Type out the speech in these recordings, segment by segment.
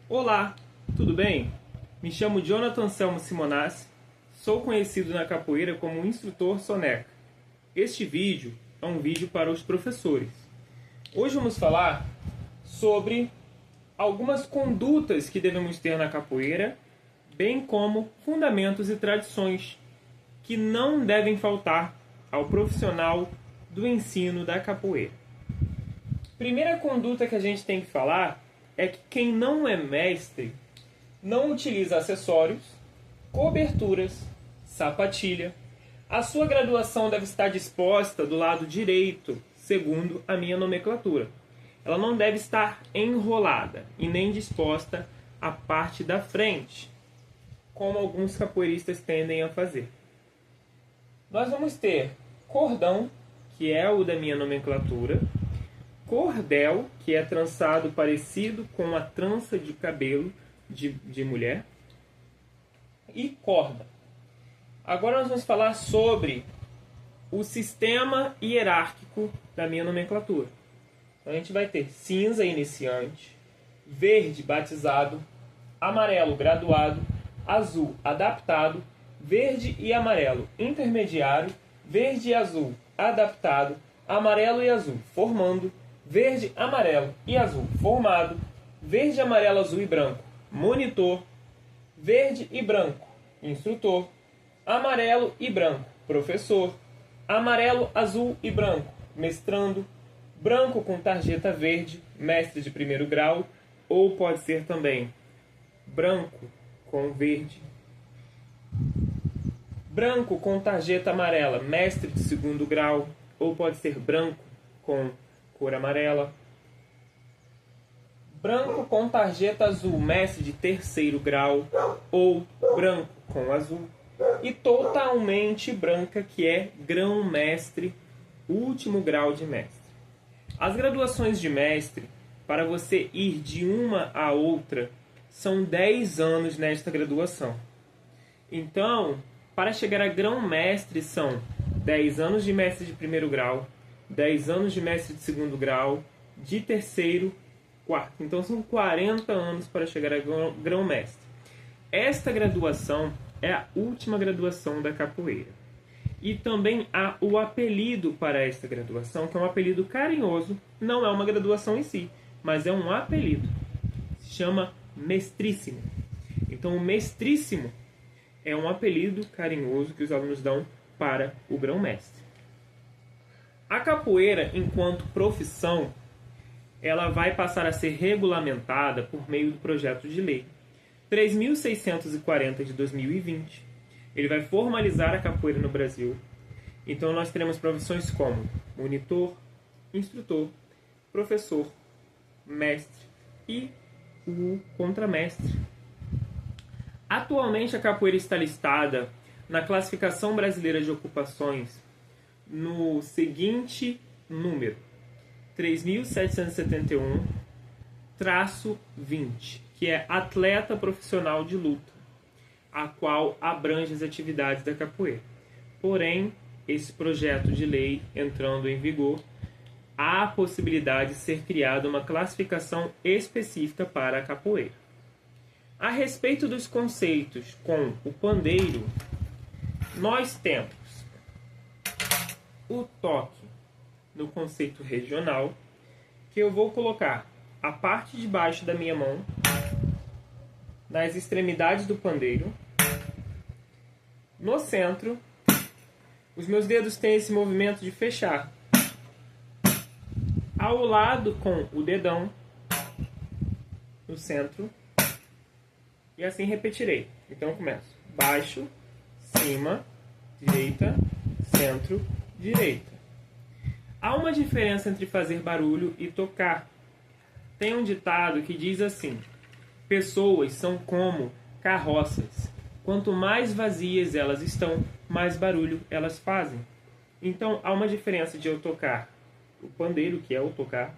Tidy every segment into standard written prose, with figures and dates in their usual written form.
Olá, tudo bem? Me chamo Jonathan Selmo Simonassi, sou conhecido na capoeira como instrutor soneca. Este vídeo é um vídeo para os professores. Hoje vamos falar sobre algumas condutas que devemos ter na capoeira, bem como fundamentos e tradições que não devem faltar ao profissional do ensino da capoeira. Primeira conduta que a gente tem que falar é que quem não é mestre não utiliza acessórios, coberturas, sapatilha. A sua graduação deve estar disposta do lado direito, segundo a minha nomenclatura. Ela não deve estar enrolada e nem disposta à parte da frente, como alguns capoeiristas tendem a fazer. Nós vamos ter cordão, que é o da minha nomenclatura, cordel, que é trançado parecido com a trança de cabelo de mulher, e corda. Agora nós vamos falar sobre o sistema hierárquico da minha nomenclatura. Então a gente vai ter cinza iniciante, verde batizado, amarelo graduado, azul adaptado, verde e amarelo intermediário, verde e azul adaptado, amarelo e azul formando, verde, amarelo e azul formado, verde, amarelo, azul e branco monitor, verde e branco instrutor, amarelo e branco professor, amarelo, azul e branco mestrando, branco com tarjeta verde mestre de primeiro grau, ou pode ser também branco com verde, branco com tarjeta amarela mestre de segundo grau, ou pode ser branco com cor amarela, branco com tarjeta azul mestre de terceiro grau, ou branco com azul, e totalmente branca, que é grão-mestre, último grau de mestre. As graduações de mestre, para você ir de uma a outra, são 10 anos nesta graduação. Então, para chegar a grão-mestre são 10 anos de mestre de primeiro grau, 10 anos de mestre de segundo grau, de terceiro, quarto. Então são 40 anos para chegar a grão-mestre. Esta graduação é a última graduação da capoeira. E também há o apelido para esta graduação, que é um apelido carinhoso, não é uma graduação em si, mas é um apelido. Se chama mestríssimo. Então o mestríssimo é um apelido carinhoso que os alunos dão para o grão-mestre. A capoeira, enquanto profissão, ela vai passar a ser regulamentada por meio do projeto de lei 3.640 de 2020. Ele vai formalizar a capoeira no Brasil. Então nós teremos profissões como monitor, instrutor, professor, mestre e o contramestre. Atualmente a capoeira está listada na Classificação Brasileira de Ocupações no seguinte número: 3.771-20, que é atleta profissional de luta, a qual abrange as atividades da capoeira. Porém, esse projeto de lei entrando em vigor, há a possibilidade de ser criada uma classificação específica para a capoeira. A respeito dos conceitos com o pandeiro, nós temos o toque no conceito regional, que eu vou colocar a parte de baixo da minha mão nas extremidades do pandeiro, no centro. Os meus dedos têm esse movimento de fechar, ao lado com o dedão no centro, e assim repetirei. Então eu começo: baixo, cima, direita, centro, direita. Há uma diferença entre fazer barulho e tocar. Tem um ditado que diz assim: pessoas são como carroças. Quanto mais vazias elas estão, mais barulho elas fazem. Então há uma diferença de eu tocar o pandeiro, que é o tocar,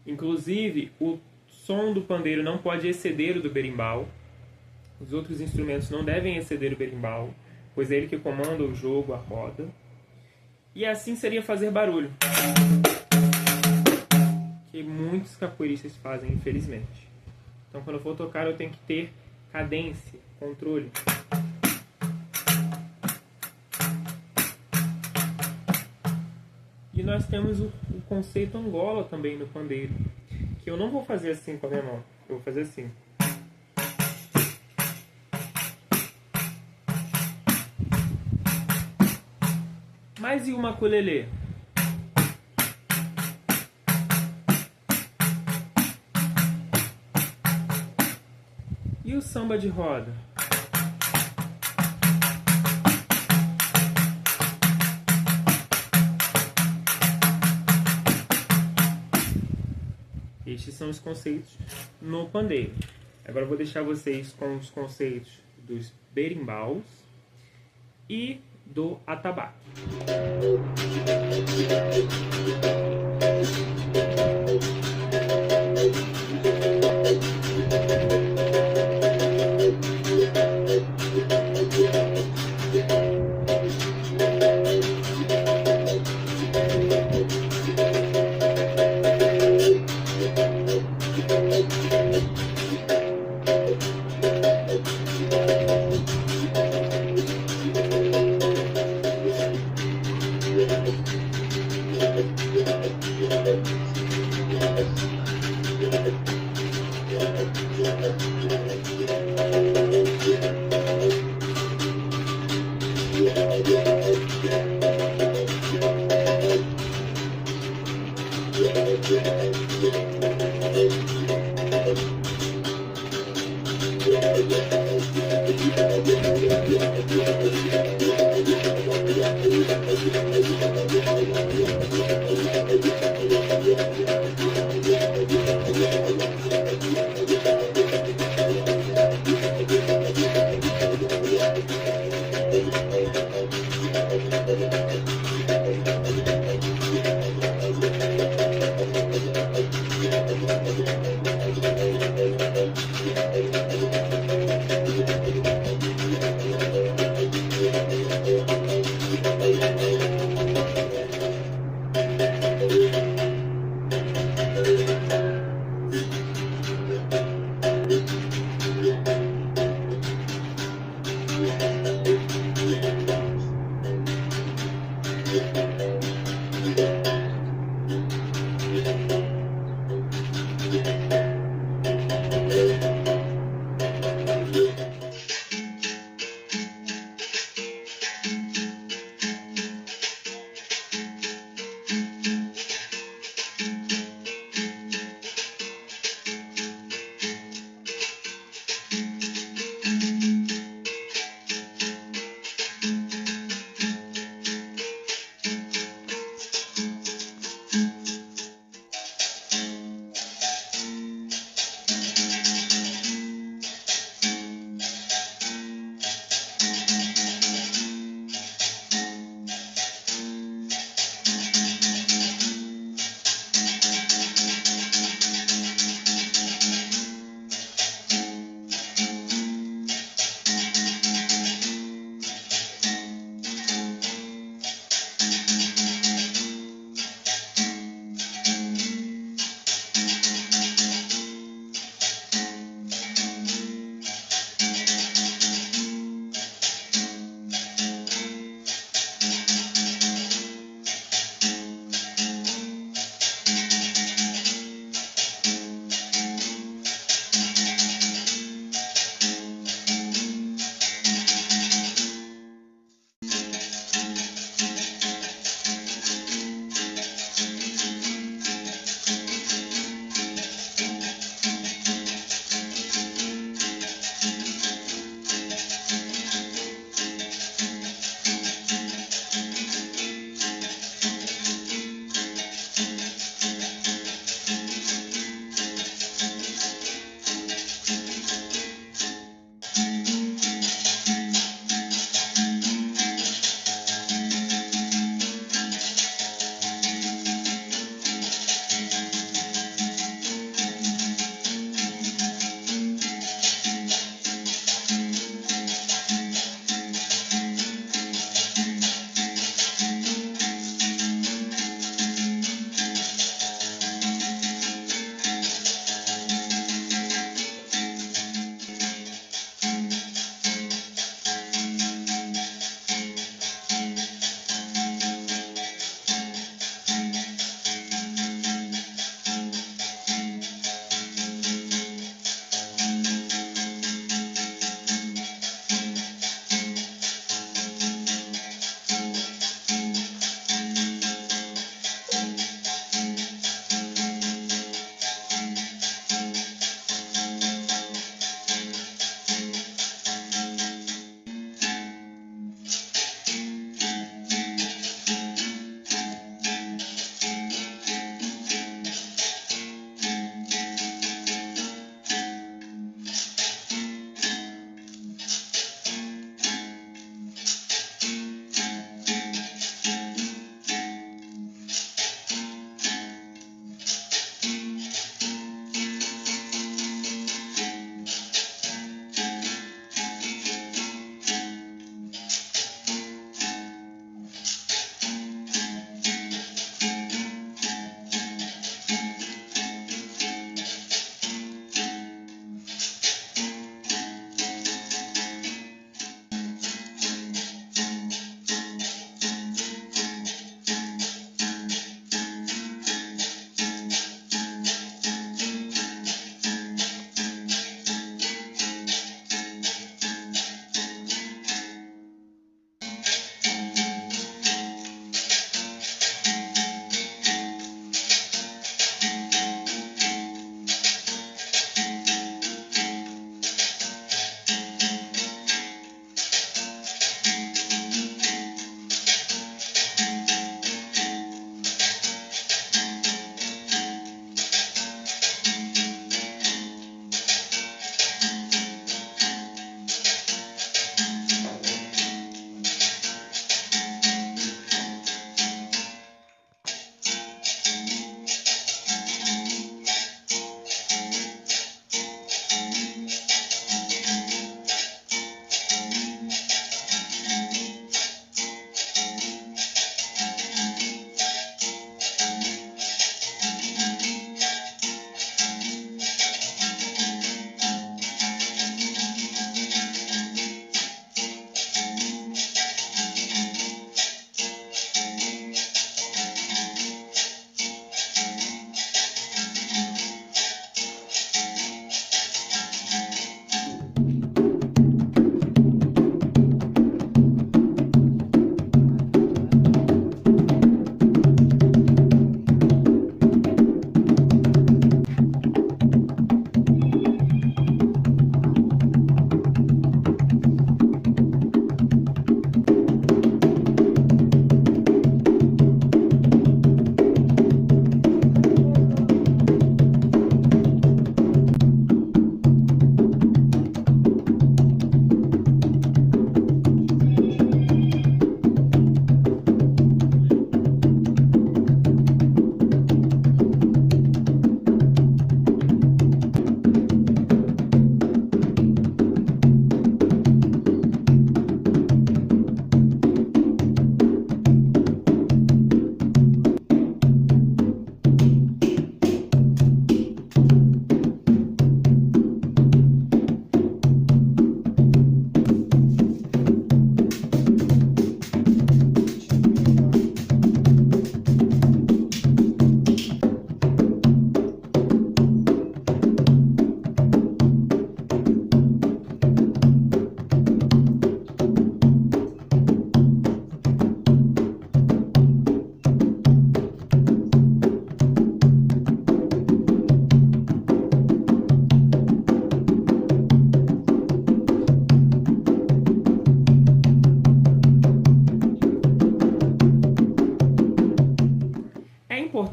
inclusive o som do pandeiro não pode exceder o do berimbau. Os outros instrumentos não devem exceder o berimbau, pois é ele que comanda o jogo, a roda. E assim seria fazer barulho, que muitos capoeiristas fazem, infelizmente. Então, quando eu for tocar, eu tenho que ter cadência, controle. E nós temos o conceito Angola também no pandeiro, que eu não vou fazer assim com a minha mão, eu vou fazer assim. Mas e o maculelê? E o samba de roda? Estes são os conceitos no pandeiro. Agora eu vou deixar vocês com os conceitos dos berimbaus e do atabaque.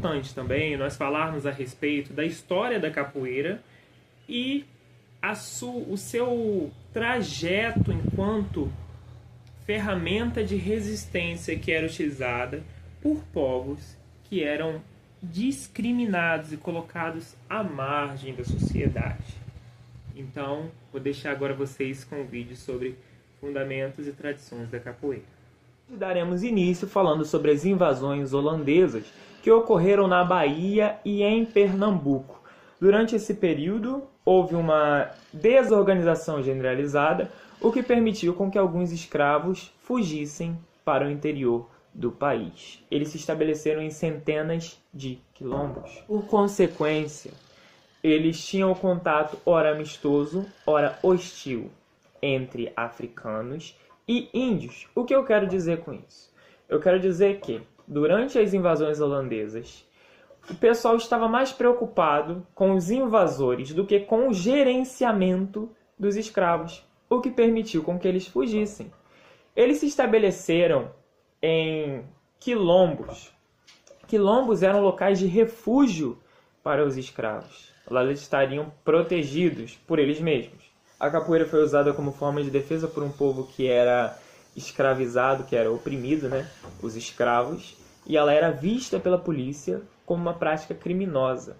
importante também nós falarmos a respeito da história da capoeira e o seu trajeto enquanto ferramenta de resistência que era utilizada por povos que eram discriminados e colocados à margem da sociedade. Então, vou deixar agora vocês com um vídeo sobre fundamentos e tradições da capoeira. Daremos início falando sobre as invasões holandesas que ocorreram na Bahia e em Pernambuco. Durante esse período, houve uma desorganização generalizada, o que permitiu com que alguns escravos fugissem para o interior do país. Eles se estabeleceram em centenas de quilombos. Por consequência, eles tinham contato ora amistoso, ora hostil entre africanos e índios. O que eu quero dizer com isso? Eu quero dizer que, durante as invasões holandesas, o pessoal estava mais preocupado com os invasores do que com o gerenciamento dos escravos, o que permitiu com que eles fugissem. Eles se estabeleceram em quilombos. Quilombos eram locais de refúgio para os escravos. Lá eles estariam protegidos por eles mesmos. A capoeira foi usada como forma de defesa por um povo que era escravizado, que era oprimido, os escravos, e ela era vista pela polícia como uma prática criminosa.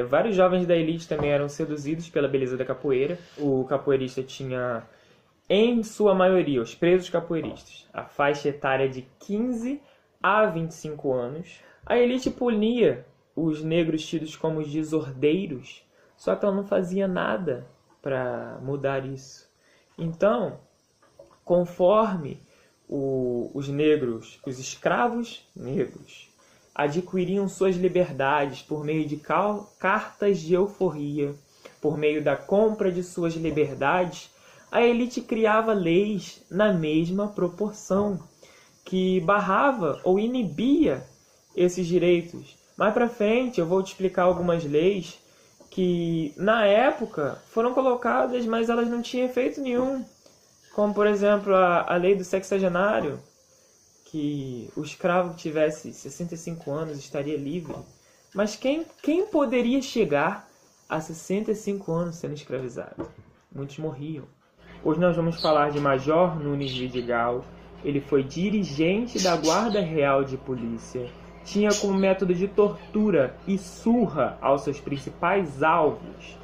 Vários jovens da elite também eram seduzidos pela beleza da capoeira. O capoeirista tinha, em sua maioria, os presos capoeiristas, a faixa etária de 15 a 25 anos. A elite punia os negros tidos como os desordeiros, só que ela não fazia nada para mudar isso. Então, conforme os negros, os escravos negros, adquiriam suas liberdades por meio de cartas de euforia, por meio da compra de suas liberdades, a elite criava leis na mesma proporção, que barrava ou inibia esses direitos. Mais para frente eu vou te explicar algumas leis que na época foram colocadas, mas elas não tinham efeito nenhum. Como, por exemplo, a lei do sexagenário, que o escravo que tivesse 65 anos estaria livre. Mas quem poderia chegar a 65 anos sendo escravizado? Muitos morriam. Hoje nós vamos falar de Major Nunes Vidigal. Ele foi dirigente da Guarda Real de Polícia. Tinha como método de tortura e surra aos seus principais alvos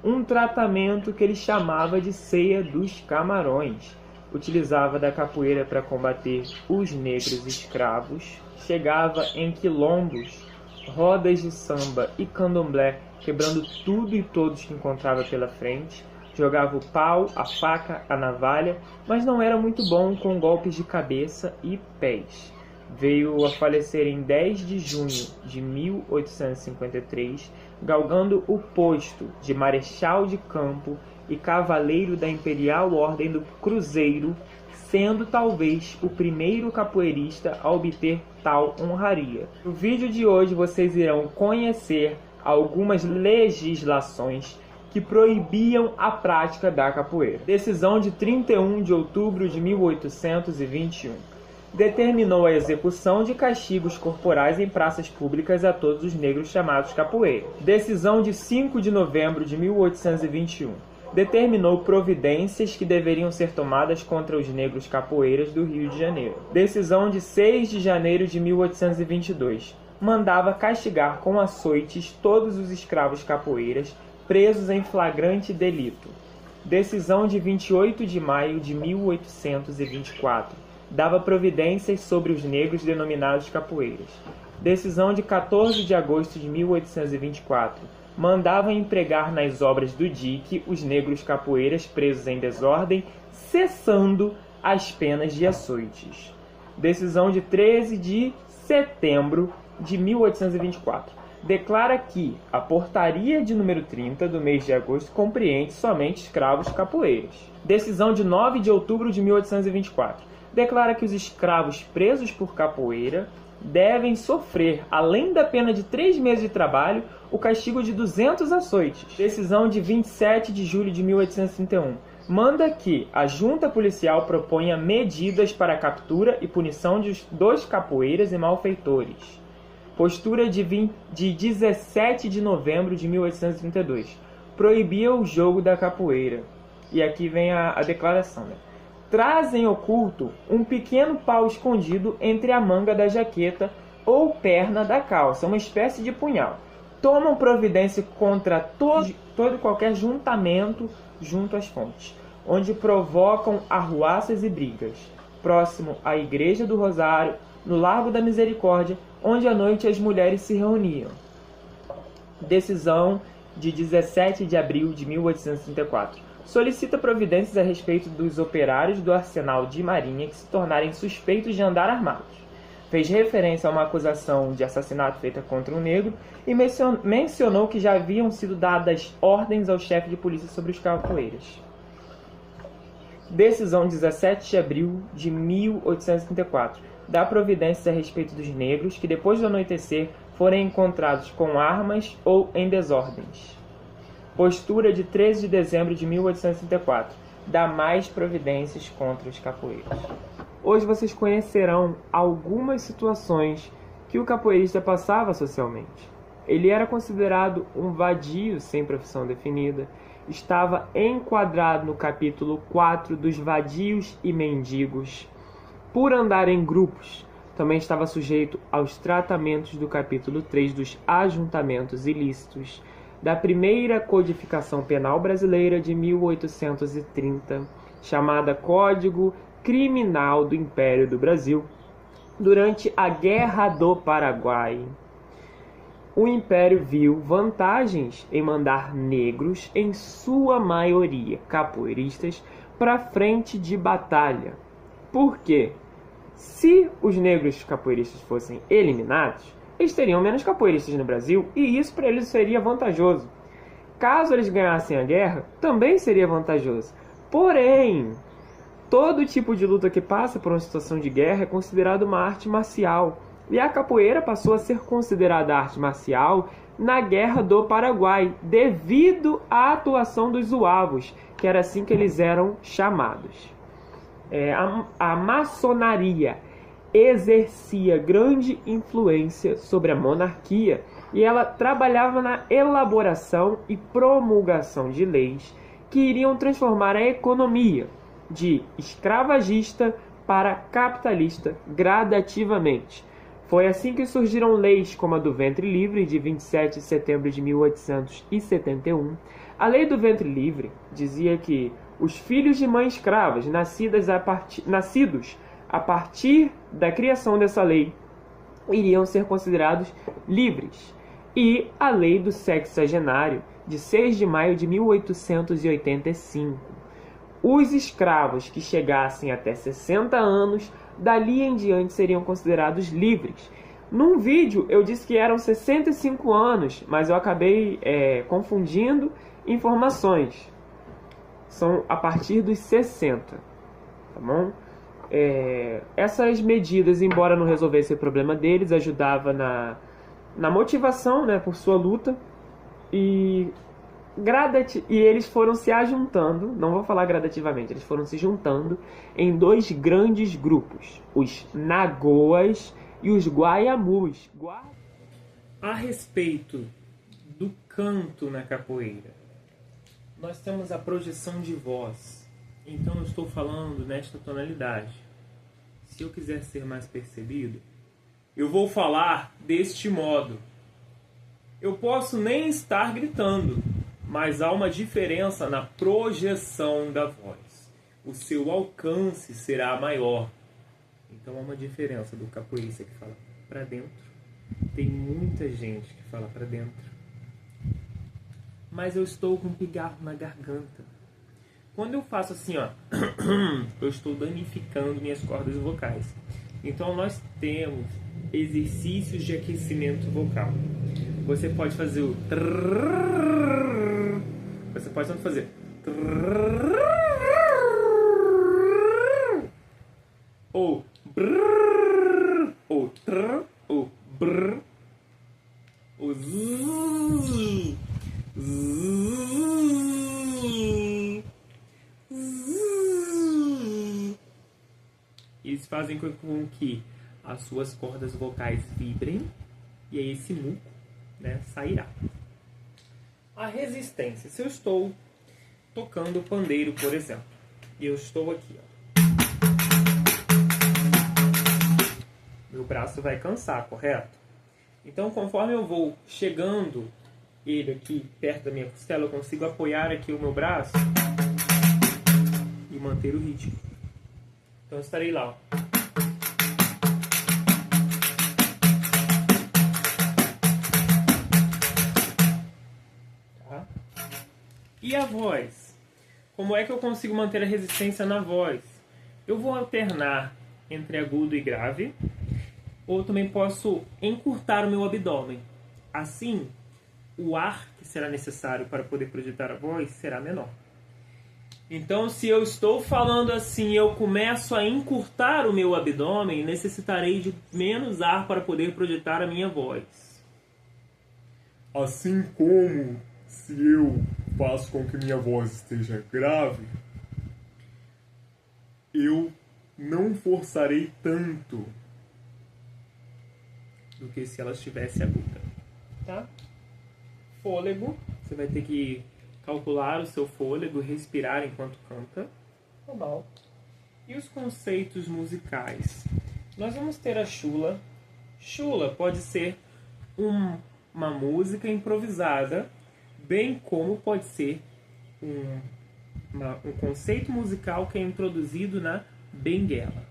um tratamento que ele chamava de ceia dos camarões. Utilizava da capoeira para combater os negros escravos. Chegava em quilombos, rodas de samba e candomblé, quebrando tudo e todos que encontrava pela frente. Jogava o pau, a faca, a navalha, mas não era muito bom com golpes de cabeça e pés. Veio a falecer em 10 de junho de 1853, galgando o posto de marechal de campo e cavaleiro da Imperial Ordem do Cruzeiro, sendo talvez o primeiro capoeirista a obter tal honraria. No vídeo de hoje vocês irão conhecer algumas legislações que proibiam a prática da capoeira. Decisão de 31 de outubro de 1821. Determinou a execução de castigos corporais em praças públicas a todos os negros chamados capoeira. Decisão de 5 de novembro de 1821. Determinou providências que deveriam ser tomadas contra os negros capoeiras do Rio de Janeiro. Decisão de 6 de janeiro de 1822. Mandava castigar com açoites todos os escravos capoeiras presos em flagrante delito. Decisão de 28 de maio de 1824. Dava providências sobre os negros denominados capoeiras. Decisão de 14 de agosto de 1824. Mandava empregar nas obras do dique os negros capoeiras presos em desordem, cessando as penas de açoites. Decisão de 13 de setembro de 1824. Declara que a portaria de número 30 do mês de agosto compreende somente escravos capoeiras. Decisão de 9 de outubro de 1824. Declara que os escravos presos por capoeira devem sofrer, além da pena de 3 meses de trabalho, o castigo de 200 açoites. Decisão de 27 de julho de 1831. Manda que a junta policial proponha medidas para a captura e punição dos capoeiras e malfeitores. Postura de 17 de novembro de 1832. Proibia o jogo da capoeira. E aqui vem a declaração, né? Trazem oculto um pequeno pau escondido entre a manga da jaqueta ou perna da calça, uma espécie de punhal. Tomam providência contra todo e qualquer juntamento junto às fontes, onde provocam arruaças e brigas, próximo à Igreja do Rosário, no Largo da Misericórdia, onde à noite as mulheres se reuniam. Decisão de 17 de abril de 1834. Solicita providências a respeito dos operários do arsenal de marinha que se tornarem suspeitos de andar armados. Fez referência a uma acusação de assassinato feita contra um negro e mencionou que já haviam sido dadas ordens ao chefe de polícia sobre os capoeiras. Decisão 17 de abril de 1834. Dá providências a respeito dos negros que, depois do anoitecer, forem encontrados com armas ou em desordens. Postura de 13 de dezembro de 1834. Dá mais providências contra os capoeiras. Hoje vocês conhecerão algumas situações que o capoeirista passava socialmente. Ele era considerado um vadio sem profissão definida, estava enquadrado no capítulo 4 dos vadios e mendigos. Por andar em grupos, também estava sujeito aos tratamentos do capítulo 3 dos ajuntamentos ilícitos, da primeira codificação penal brasileira de 1830, chamada Código Criminal do Império do Brasil. Durante a Guerra do Paraguai, o Império viu vantagens em mandar negros, em sua maioria capoeiristas, para frente de batalha. Por quê? Se os negros capoeiristas fossem eliminados, eles teriam menos capoeiristas no Brasil e isso para eles seria vantajoso. Caso eles ganhassem a guerra, também seria vantajoso. Porém, todo tipo de luta que passa por uma situação de guerra é considerado uma arte marcial. E a capoeira passou a ser considerada arte marcial na Guerra do Paraguai, devido à atuação dos zuavos, que era assim que eles eram chamados. A maçonaria exercia grande influência sobre a monarquia e ela trabalhava na elaboração e promulgação de leis que iriam transformar a economia de escravagista para capitalista gradativamente. Foi assim que surgiram leis como a do ventre livre, de 27 de setembro de 1871. A lei do ventre livre dizia que os filhos de mães escravas, nascidos a partir da criação dessa lei, iriam ser considerados livres. E a lei do sexagenário, de 6 de maio de 1885. Os escravos que chegassem até 60 anos, dali em diante seriam considerados livres. Num vídeo eu disse que eram 65 anos, mas eu acabei confundindo informações. São a partir dos 60, tá bom? Essas medidas, embora não resolvessem o problema deles, ajudavam na motivação, né, por sua luta. E eles foram se ajuntando, não vou falar gradativamente, eles foram se juntando em dois grandes grupos, os Nagoas e os Guaiamus. A respeito do canto na capoeira, nós temos a projeção de voz, então eu estou falando nesta tonalidade. Se eu quiser ser mais percebido, eu vou falar deste modo. Eu posso nem estar gritando, mas há uma diferença na projeção da voz. O seu alcance será maior. Então há uma diferença do capoeirista que fala para dentro. Tem muita gente que fala para dentro. Mas eu estou com um pigarro na garganta. Quando eu faço assim, ó, eu estou danificando minhas cordas vocais. Então nós temos exercícios de aquecimento vocal. Você pode fazer o trrr, você pode tanto fazer trrr, ou brrr, ou trrr, ou brrr, ou zzz, zzz, zzz. Eles fazem com que as suas cordas vocais vibrem e aí esse muco, né, sairá. A resistência. Se eu estou tocando pandeiro, por exemplo, e eu estou aqui, ó, meu braço vai cansar, correto? Então, conforme eu vou chegando ele aqui perto da minha costela, eu consigo apoiar aqui o meu braço e manter o ritmo. Então, eu estarei lá, ó. Tá? E a voz? Como é que eu consigo manter a resistência na voz? Eu vou alternar entre agudo e grave, ou também posso encurtar o meu abdômen. Assim, o ar que será necessário para poder projetar a voz será menor. Então, se eu estou falando assim, eu começo a encurtar o meu abdômen, necessitarei de menos ar para poder projetar a minha voz. Assim como se eu faço com que minha voz esteja grave, eu não forçarei tanto do que se ela estivesse aguda. Tá? Fôlego, você vai ter que calcular o seu fôlego, respirar enquanto canta. Normal. E os conceitos musicais? Nós vamos ter a chula. Chula pode ser uma música improvisada, bem como pode ser um conceito musical que é introduzido na benguela.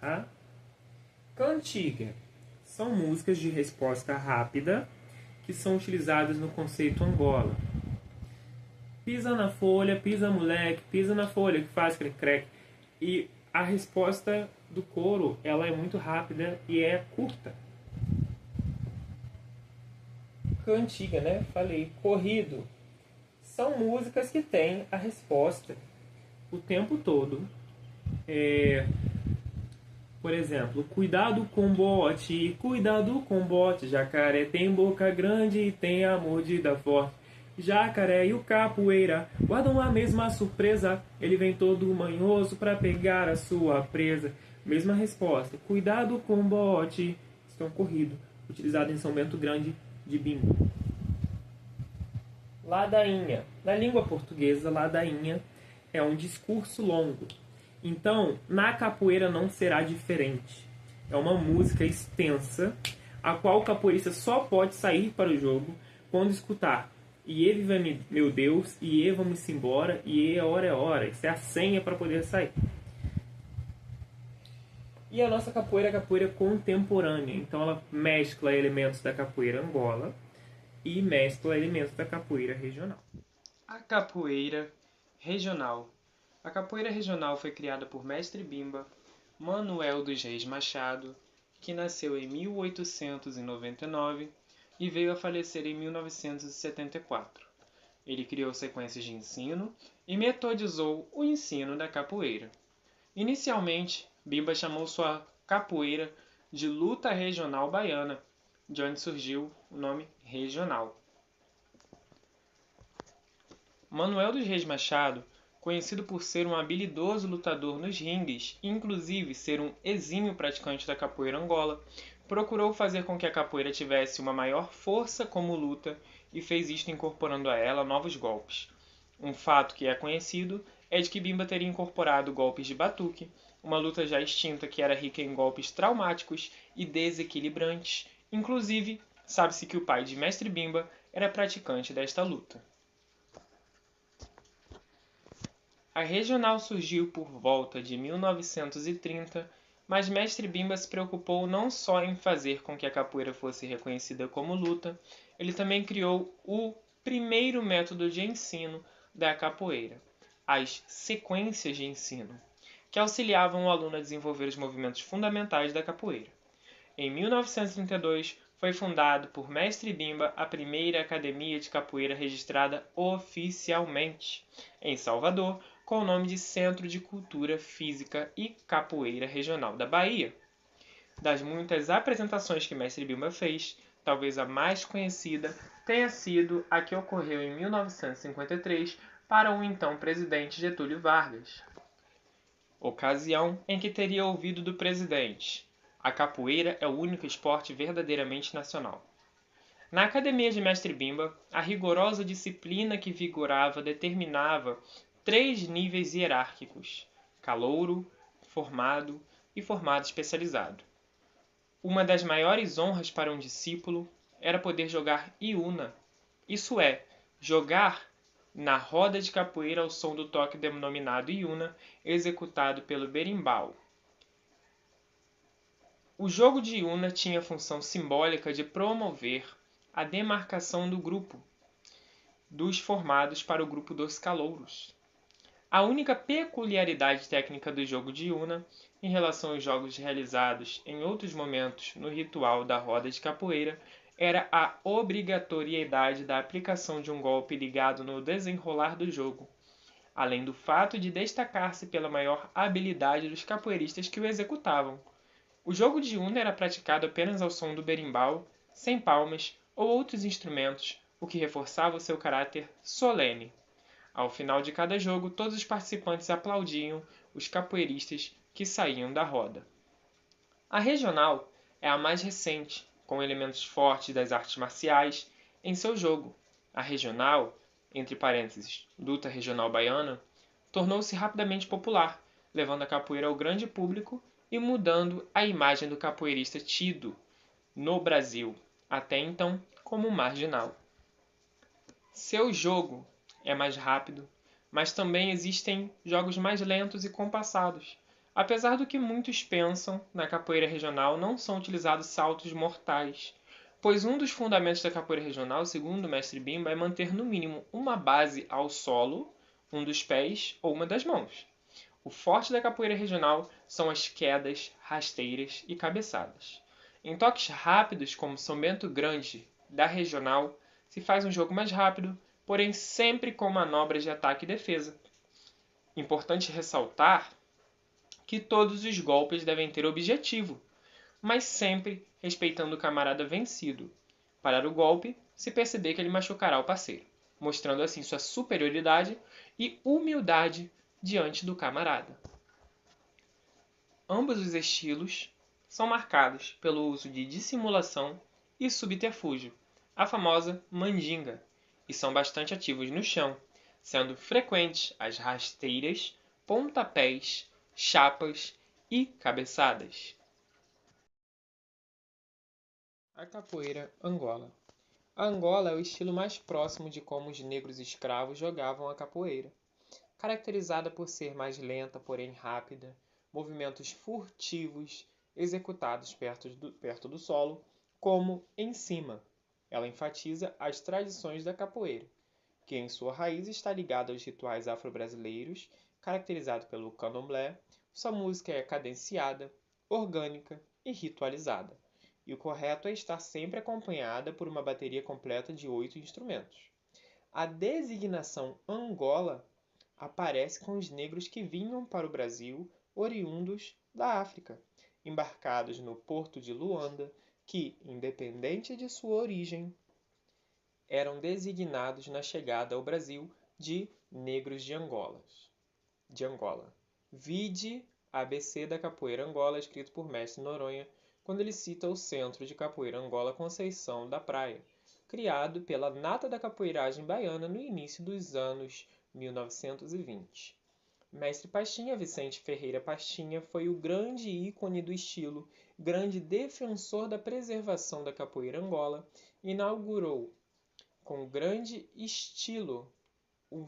Tá? Cantiga. São músicas de resposta rápida que são utilizadas no conceito Angola. Pisa na folha, pisa moleque, pisa na folha, que faz crec-crec. E a resposta do coro, ela é muito rápida e é curta. Cantiga, né? Falei. Corrido. São músicas que têm a resposta o tempo todo. Por exemplo, cuidado com bote, jacaré tem boca grande e tem a mordida forte. Jacaré e o capoeira guardam a mesma surpresa, ele vem todo manhoso para pegar a sua presa. Mesma resposta, cuidado com bote, estão corrido, utilizado em São Bento Grande de bingo. Ladainha. Na língua portuguesa, ladainha é um discurso longo. Então, na capoeira não será diferente. É uma música extensa, a qual o capoeirista só pode sair para o jogo quando escutar "Iê, viva meu Deus", "Iê, vamos embora", "Iê, hora é hora". Isso é a senha para poder sair. E a nossa capoeira é a capoeira contemporânea. Então, ela mescla elementos da capoeira Angola e mescla elementos da capoeira regional. A capoeira regional. A capoeira regional foi criada por Mestre Bimba, Manuel dos Reis Machado, que nasceu em 1899 e veio a falecer em 1974. Ele criou sequências de ensino e metodizou o ensino da capoeira. Inicialmente, Bimba chamou sua capoeira de luta regional baiana, de onde surgiu o nome regional. Manuel dos Reis Machado, conhecido por ser um habilidoso lutador nos ringues e inclusive ser um exímio praticante da capoeira Angola, procurou fazer com que a capoeira tivesse uma maior força como luta e fez isto incorporando a ela novos golpes. Um fato que é conhecido é de que Bimba teria incorporado golpes de batuque, uma luta já extinta que era rica em golpes traumáticos e desequilibrantes. Inclusive, sabe-se que o pai de Mestre Bimba era praticante desta luta. A regional surgiu por volta de 1930, mas Mestre Bimba se preocupou não só em fazer com que a capoeira fosse reconhecida como luta, ele também criou o primeiro método de ensino da capoeira, as sequências de ensino, que auxiliavam o aluno a desenvolver os movimentos fundamentais da capoeira. Em 1932, foi fundado por Mestre Bimba a primeira academia de capoeira registrada oficialmente, em Salvador, com o nome de Centro de Cultura Física e Capoeira Regional da Bahia. Das muitas apresentações que Mestre Bimba fez, talvez a mais conhecida tenha sido a que ocorreu em 1953 para o então presidente Getúlio Vargas. Ocasião em que teria ouvido do presidente: "A capoeira é o único esporte verdadeiramente nacional". Na academia de Mestre Bimba, a rigorosa disciplina que vigorava determinava 3 níveis hierárquicos: calouro, formado e formado especializado. Uma das maiores honras para um discípulo era poder jogar Iuna, isso é, jogar na roda de capoeira ao som do toque denominado Iuna, executado pelo berimbau. O jogo de Iuna tinha a função simbólica de promover a demarcação do grupo dos formados para o grupo dos calouros. A única peculiaridade técnica do jogo de Iuna, em relação aos jogos realizados em outros momentos no ritual da roda de capoeira, era a obrigatoriedade da aplicação de um golpe ligado no desenrolar do jogo, além do fato de destacar-se pela maior habilidade dos capoeiristas que o executavam. O jogo de Iuna era praticado apenas ao som do berimbau, sem palmas ou outros instrumentos, o que reforçava o seu caráter solene. Ao final de cada jogo, todos os participantes aplaudiam os capoeiristas que saíam da roda. A regional é a mais recente, com elementos fortes das artes marciais em seu jogo. A regional, entre parênteses, luta regional baiana, tornou-se rapidamente popular, levando a capoeira ao grande público e mudando a imagem do capoeirista tido no Brasil, até então, como marginal. Seu jogo é mais rápido, mas também existem jogos mais lentos e compassados. Apesar do que muitos pensam, na capoeira regional não são utilizados saltos mortais, pois um dos fundamentos da capoeira regional, segundo o mestre Bimba, é manter no mínimo uma base ao solo, um dos pés ou uma das mãos. O forte da capoeira regional são as quedas, rasteiras e cabeçadas. Em toques rápidos, como São Bento Grande da regional, se faz um jogo mais rápido, porém sempre com manobras de ataque e defesa. Importante ressaltar que todos os golpes devem ter objetivo, mas sempre respeitando o camarada vencido. Parar o golpe se perceber que ele machucará o parceiro, mostrando assim sua superioridade e humildade diante do camarada. Ambos os estilos são marcados pelo uso de dissimulação e subterfúgio, a famosa mandinga, e são bastante ativos no chão, sendo frequentes as rasteiras, pontapés, chapas e cabeçadas. A capoeira Angola. A Angola é o estilo mais próximo de como os negros escravos jogavam a capoeira, caracterizada por ser mais lenta, porém rápida, movimentos furtivos executados perto do solo, como em cima. Ela enfatiza as tradições da capoeira, que em sua raiz está ligada aos rituais afro-brasileiros, caracterizado pelo candomblé. Sua música é cadenciada, orgânica e ritualizada, e o correto é estar sempre acompanhada por uma bateria completa de 8 instrumentos. A designação Angola aparece com os negros que vinham para o Brasil oriundos da África, embarcados no porto de Luanda, que, independente de sua origem, eram designados na chegada ao Brasil de negros de Angola. Vide ABC da Capoeira Angola, escrito por Mestre Noronha, quando ele cita o Centro de Capoeira Angola Conceição da Praia, criado pela nata da capoeiragem baiana no início dos anos 1920. Mestre Pastinha, Vicente Ferreira Pastinha, foi o grande ícone do estilo, grande defensor da preservação da capoeira Angola, inaugurou com grande estilo,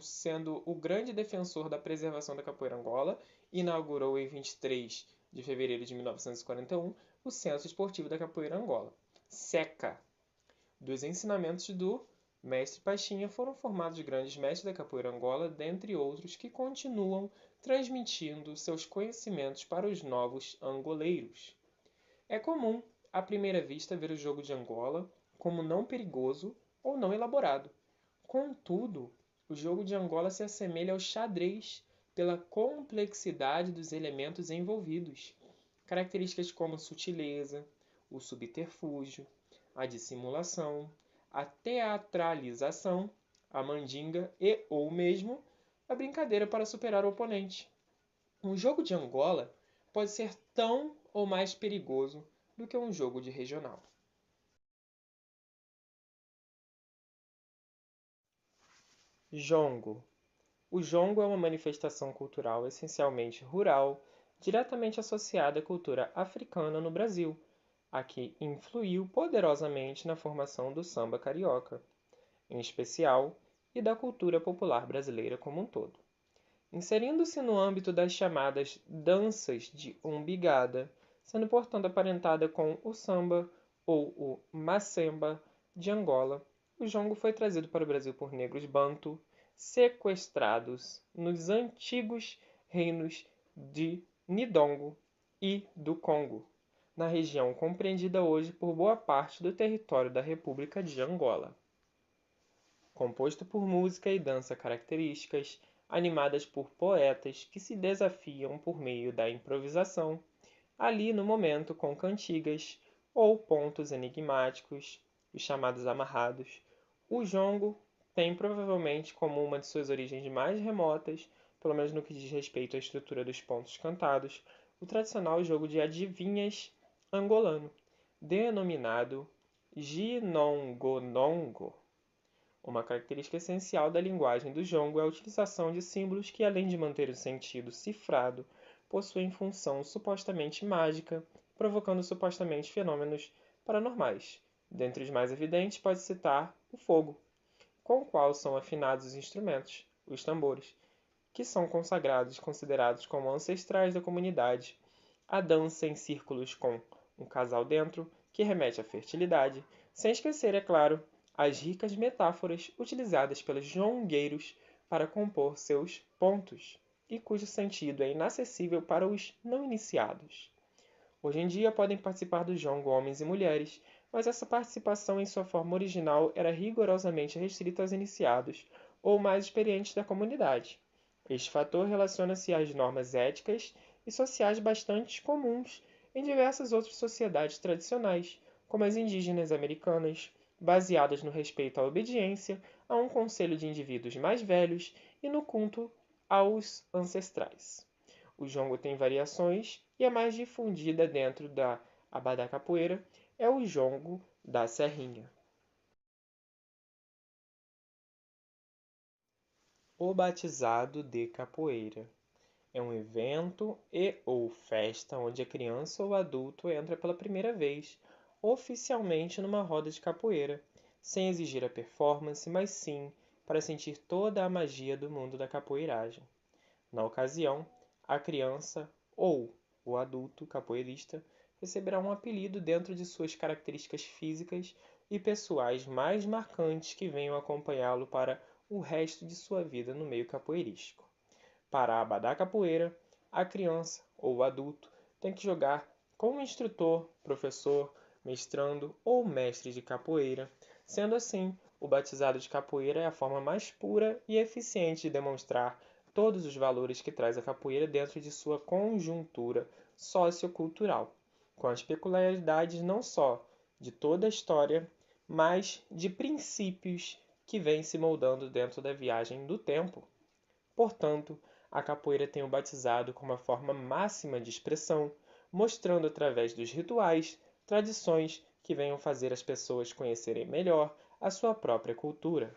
sendo o grande defensor da preservação da capoeira Angola, inaugurou em 23 de fevereiro de 1941 o Centro Esportivo da Capoeira Angola, SECA. Dos ensinamentos do mestre Pastinha foram formados grandes mestres da capoeira Angola, dentre outros que continuam transmitindo seus conhecimentos para os novos angoleiros. É comum, à primeira vista, ver o jogo de Angola como não perigoso ou não elaborado. Contudo, o jogo de Angola se assemelha ao xadrez pela complexidade dos elementos envolvidos, características como sutileza, o subterfúgio, a dissimulação, a teatralização, a mandinga e ou mesmo a brincadeira para superar o oponente. Um jogo de Angola pode ser tão ou mais perigoso do que um jogo de regional. Jongo. O jongo é uma manifestação cultural essencialmente rural, diretamente associada à cultura africana no Brasil, a que influiu poderosamente na formação do samba carioca, em especial, e da cultura popular brasileira como um todo. Inserindo-se no âmbito das chamadas danças de umbigada, sendo portanto aparentada com o samba ou o macemba de Angola, o jongo foi trazido para o Brasil por negros bantu sequestrados nos antigos reinos de Nidongo e do Congo, na região compreendida hoje por boa parte do território da República de Angola. Composto por música e dança características, animadas por poetas que se desafiam por meio da improvisação, ali no momento com cantigas ou pontos enigmáticos, os chamados amarrados, o jongo tem provavelmente como uma de suas origens mais remotas, pelo menos no que diz respeito à estrutura dos pontos cantados, o tradicional jogo de adivinhas angolano, denominado ginongonongo. Uma característica essencial da linguagem do jongo é a utilização de símbolos que, além de manter o sentido cifrado, possuem função supostamente mágica, provocando supostamente fenômenos paranormais. Dentre os mais evidentes, pode citar o fogo, com o qual são afinados os instrumentos, os tambores, que são consagrados e considerados como ancestrais da comunidade, a dança em círculos com um casal dentro, que remete à fertilidade, sem esquecer, é claro, as ricas metáforas utilizadas pelos jongueiros para compor seus pontos, e cujo sentido é inacessível para os não iniciados. Hoje em dia podem participar do jongo homens e mulheres, mas essa participação em sua forma original era rigorosamente restrita aos iniciados ou mais experientes da comunidade. Este fator relaciona-se às normas éticas e sociais bastante comuns em diversas outras sociedades tradicionais, como as indígenas americanas, baseadas no respeito à obediência a um conselho de indivíduos mais velhos e no culto aos ancestrais. O jongo tem variações e a mais difundida dentro da abadá capoeira é o jongo da serrinha. O batizado de capoeira é um evento e ou festa onde a criança ou adulto entra pela primeira vez oficialmente numa roda de capoeira, sem exigir a performance, mas sim para sentir toda a magia do mundo da capoeiragem. Na ocasião, a criança ou o adulto capoeirista receberá um apelido dentro de suas características físicas e pessoais mais marcantes que venham acompanhá-lo para o resto de sua vida no meio capoeirístico. Para a abadá capoeira, a criança ou o adulto tem que jogar com um instrutor, professor, mestrando ou mestre de capoeira. Sendo assim, o batizado de capoeira é a forma mais pura e eficiente de demonstrar todos os valores que traz a capoeira dentro de sua conjuntura sociocultural, com as peculiaridades não só de toda a história, mas de princípios que vêm se moldando dentro da viagem do tempo. Portanto, a capoeira tem o batizado como a forma máxima de expressão, mostrando através dos rituais, tradições que venham fazer as pessoas conhecerem melhor a sua própria cultura.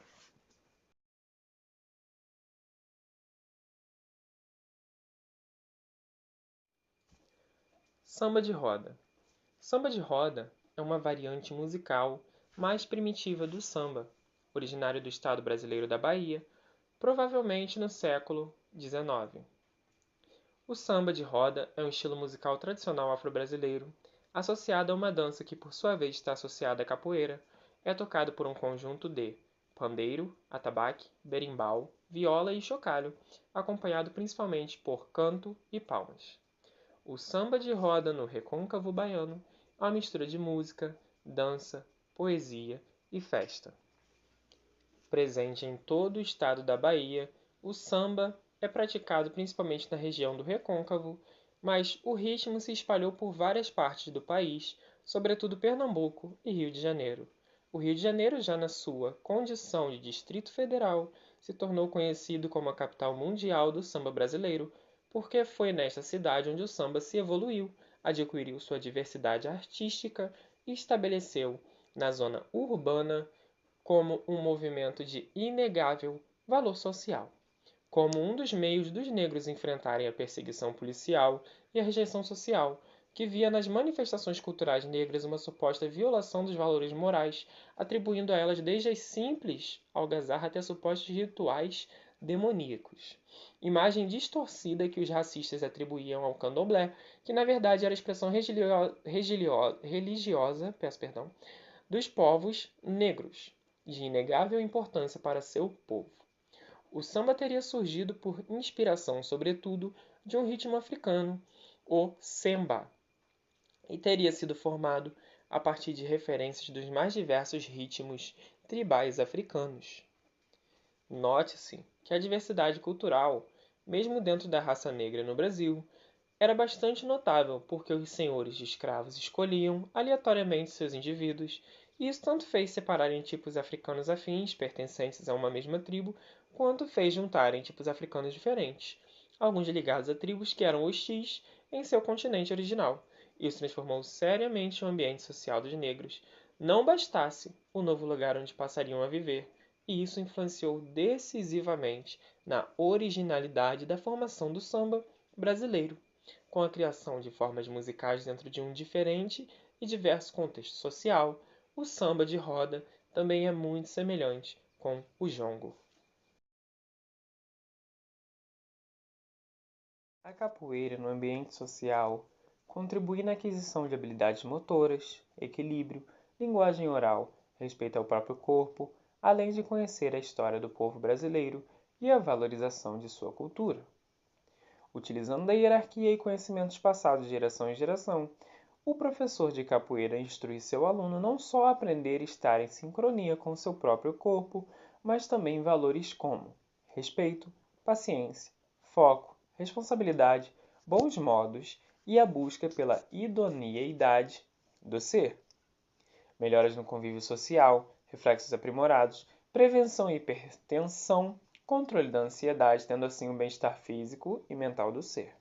Samba de roda. Samba de roda é uma variante musical mais primitiva do samba, originário do estado brasileiro da Bahia, provavelmente no século XIX. O samba de roda é um estilo musical tradicional afro-brasileiro, associado a uma dança que, por sua vez, está associada à capoeira. É tocado por um conjunto de pandeiro, atabaque, berimbau, viola e chocalho, acompanhado principalmente por canto e palmas. O samba de roda no recôncavo baiano é uma mistura de música, dança, poesia e festa. Presente em todo o estado da Bahia, o samba é praticado principalmente na região do Recôncavo, mas o ritmo se espalhou por várias partes do país, sobretudo Pernambuco e Rio de Janeiro. O Rio de Janeiro, já na sua condição de Distrito Federal, se tornou conhecido como a capital mundial do samba brasileiro, porque foi nesta cidade onde o samba se evoluiu, adquiriu sua diversidade artística e estabeleceu, na zona urbana, como um movimento de inegável Valor social. Como um dos meios dos negros enfrentarem a perseguição policial e a rejeição social, que via nas manifestações culturais negras uma suposta violação dos valores morais, atribuindo a elas desde as simples algazarra até supostos rituais demoníacos. Imagem distorcida que os racistas atribuíam ao candomblé, que na verdade era a expressão religiosa, dos povos negros, de inegável importância para seu povo. O samba teria surgido por inspiração, sobretudo, de um ritmo africano, o semba, e teria sido formado a partir de referências dos mais diversos ritmos tribais africanos. Note-se que a diversidade cultural, mesmo dentro da raça negra no Brasil, era bastante notável porque os senhores de escravos escolhiam aleatoriamente seus indivíduos, e isso tanto fez separarem tipos africanos afins, pertencentes a uma mesma tribo, quanto fez juntarem tipos africanos diferentes, alguns ligados a tribos que eram hostis em seu continente original. Isso transformou seriamente o ambiente social dos negros. Não bastasse o novo lugar onde passariam a viver, e isso influenciou decisivamente na originalidade da formação do samba brasileiro, com a criação de formas musicais dentro de um diferente e diverso contexto social. O samba de roda também é muito semelhante com o jongo. A capoeira no ambiente social contribui na aquisição de habilidades motoras, equilíbrio, linguagem oral, respeito ao próprio corpo, além de conhecer a história do povo brasileiro e a valorização de sua cultura. Utilizando a hierarquia e conhecimentos passados de geração em geração, o professor de capoeira instrui seu aluno não só a aprender a estar em sincronia com seu próprio corpo, mas também valores como respeito, paciência, foco, responsabilidade, bons modos e a busca pela idoneidade do ser. Melhoras no convívio social, reflexos aprimorados, prevenção e hipertensão, controle da ansiedade, tendo assim o bem-estar físico e mental do ser.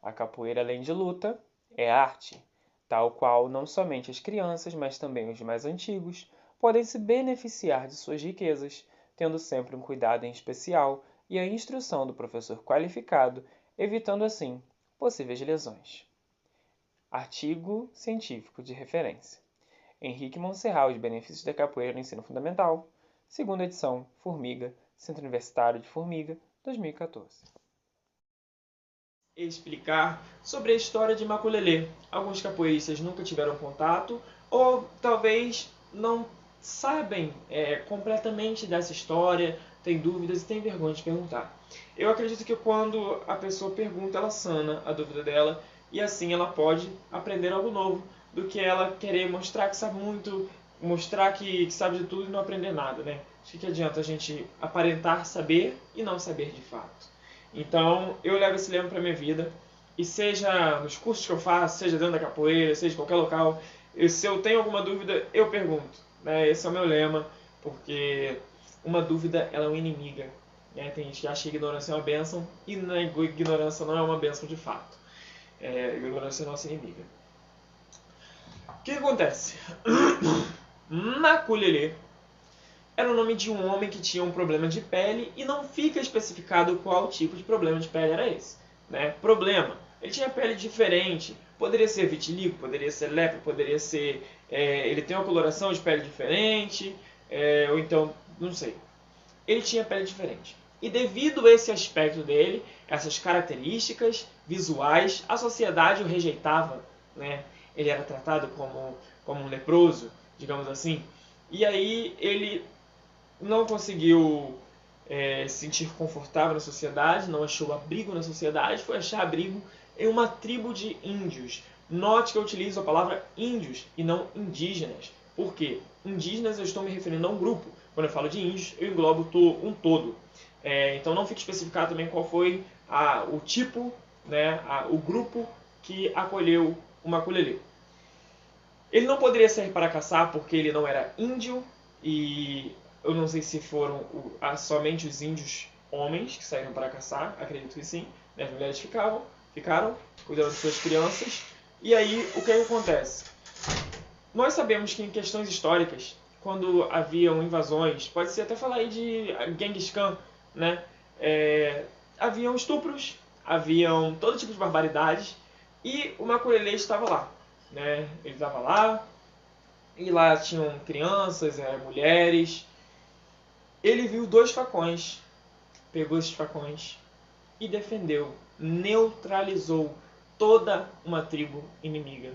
A capoeira, além de luta, é arte, tal qual não somente as crianças, mas também os mais antigos, podem se beneficiar de suas riquezas, tendo sempre um cuidado em especial e a instrução do professor qualificado, evitando assim possíveis lesões. Artigo científico de referência. Henrique Monserrat, Os Benefícios da Capoeira no Ensino Fundamental, segunda edição, Formiga, Centro Universitário de Formiga, 2014. Explicar sobre a história de Maculelê. Alguns capoeiristas nunca tiveram contato ou talvez não sabem completamente dessa história, têm dúvidas e têm vergonha de perguntar. Eu acredito que quando a pessoa pergunta, ela sana a dúvida dela e assim ela pode aprender algo novo do que ela querer mostrar que sabe muito, mostrar que sabe de tudo e não aprender nada, né? Acho que adianta a gente aparentar saber e não saber de fato. Então, eu levo esse lema para minha vida. E seja nos cursos que eu faço, seja dentro da capoeira, seja em qualquer local, se eu tenho alguma dúvida, eu pergunto. Né? Esse é o meu lema, porque uma dúvida ela é uma inimiga. Né? Tem gente que acha que a ignorância é uma bênção, e a ignorância não é uma bênção de fato. A ignorância é nossa inimiga. O que acontece? Maculelê era o nome de um homem que tinha um problema de pele e não fica especificado qual tipo de problema de pele era esse. Né? Problema. Ele tinha pele diferente. Poderia ser vitiligo, poderia ser lepra, poderia ser... ele tem uma coloração de pele diferente, ou então, não sei. Ele tinha pele diferente. E devido a esse aspecto dele, essas características visuais, a sociedade o rejeitava. Né? Ele era tratado como um leproso, digamos assim. E aí ele não conseguiu se sentir confortável na sociedade, não achou abrigo na sociedade, foi achar abrigo em uma tribo de índios. Note que eu utilizo a palavra índios e não indígenas. Por quê? Indígenas eu estou me referindo a um grupo. Quando eu falo de índios, eu englobo um todo. Então não fica especificado também qual foi o tipo, né, o grupo que acolheu o Maculelê. Ele não poderia sair para caçar porque ele não era índio, e eu não sei se foram somente os índios homens que saíram para caçar, acredito que sim. As mulheres ficaram cuidando de suas crianças. E aí, o que acontece? Nós sabemos que em questões históricas, quando haviam invasões, pode-se até falar aí de Genghis Khan, né? Haviam estupros, haviam todo tipo de barbaridades, e o maculelê estava lá, né? Ele estava lá, e lá tinham crianças, mulheres. Ele viu 2 facões, pegou esses facões e defendeu, neutralizou toda uma tribo inimiga,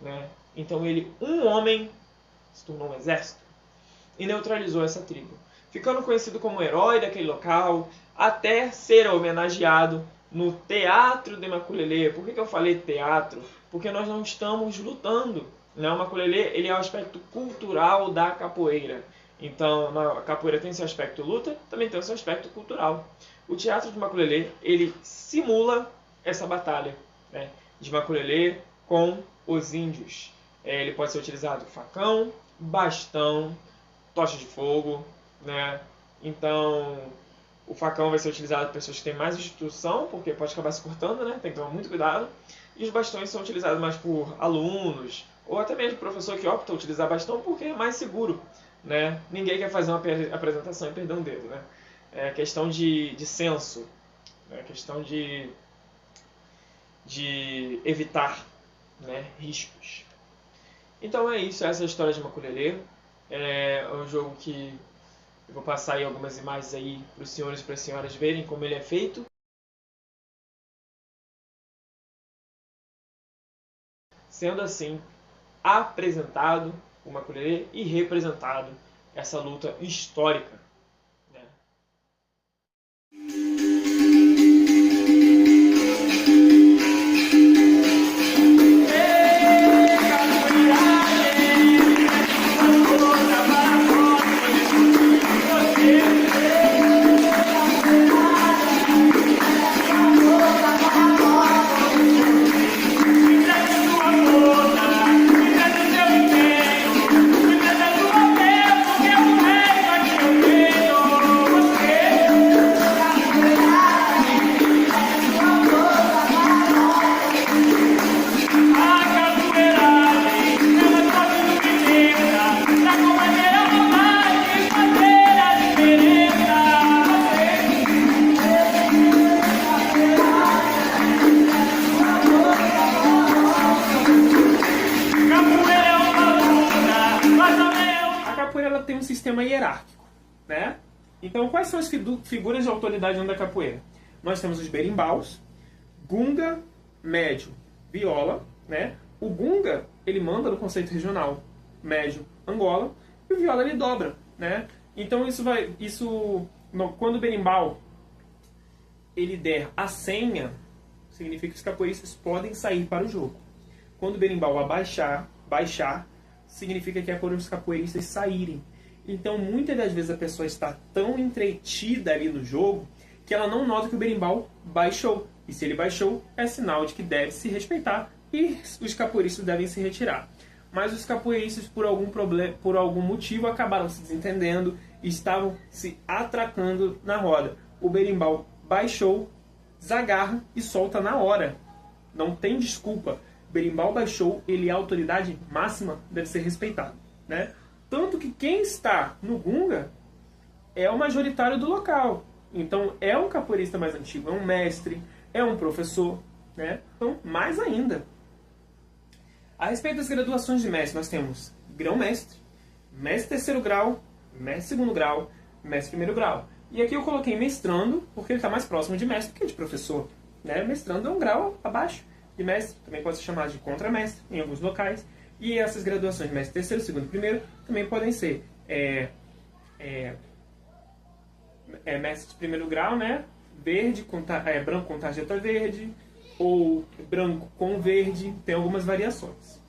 né? Então ele, um homem, se tornou um exército e neutralizou essa tribo, ficando conhecido como herói daquele local, até ser homenageado no Teatro de Maculelê. Por que eu falei teatro? Porque nós não estamos lutando, né? O maculelê, ele é o aspecto cultural da capoeira. Então, a capoeira tem seu aspecto luta, também tem o seu aspecto cultural. O teatro de maculelê, ele simula essa batalha, né, de maculelê com os índios. Ele pode ser utilizado facão, bastão, tocha de fogo, né? Então, o facão vai ser utilizado por pessoas que têm mais instrução, porque pode acabar se cortando, né? Tem que tomar muito cuidado. E os bastões são utilizados mais por alunos, ou até mesmo professor que opta a utilizar bastão porque é mais seguro, né? Ninguém quer fazer uma apresentação e perder um dedo, né? É questão de senso, é questão de evitar, né, riscos. Então é isso, essa é a história de maculelê. É um jogo que eu vou passar aí algumas imagens aí para os senhores e para as senhoras verem como ele é feito. Sendo assim, apresentado o maculelê e representado essa luta histórica, né? Ela tem um sistema hierárquico, né? Então, quais são as figuras de autoridade dentro da capoeira? Nós temos os berimbaus, gunga, médio, viola, né? O gunga, ele manda no conceito regional, médio, Angola, e o viola ele dobra, né? Então, quando o berimbau ele der a senha, significa que os capoeiristas podem sair para o jogo. Quando o berimbau baixar, significa que é por os capoeiristas saírem. Então, muitas das vezes a pessoa está tão entretida ali no jogo que ela não nota que o berimbau baixou. E se ele baixou, é sinal de que deve se respeitar e os capoeiristas devem se retirar. Mas os capoeiristas, por algum motivo, acabaram se desentendendo e estavam se atracando na roda. O berimbau baixou, desagarra e solta na hora. Não tem desculpa. Berimbau baixou, ele é a autoridade máxima, deve ser respeitado, né? Tanto que quem está no gunga é o majoritário do local. Então é um capoeirista mais antigo, é um mestre, é um professor, né? Então, mais ainda. A respeito das graduações de mestre, nós temos grão-mestre, mestre terceiro grau, mestre segundo grau, mestre primeiro grau. E aqui eu coloquei mestrando, porque ele está mais próximo de mestre que de professor, né? Mestrando é um grau abaixo de mestre, também pode ser chamado de contramestre em alguns locais. E essas graduações de mestre terceiro, segundo, primeiro também podem ser mestre de primeiro grau, né? Verde branco com tarjeta verde, ou branco com verde, tem algumas variações.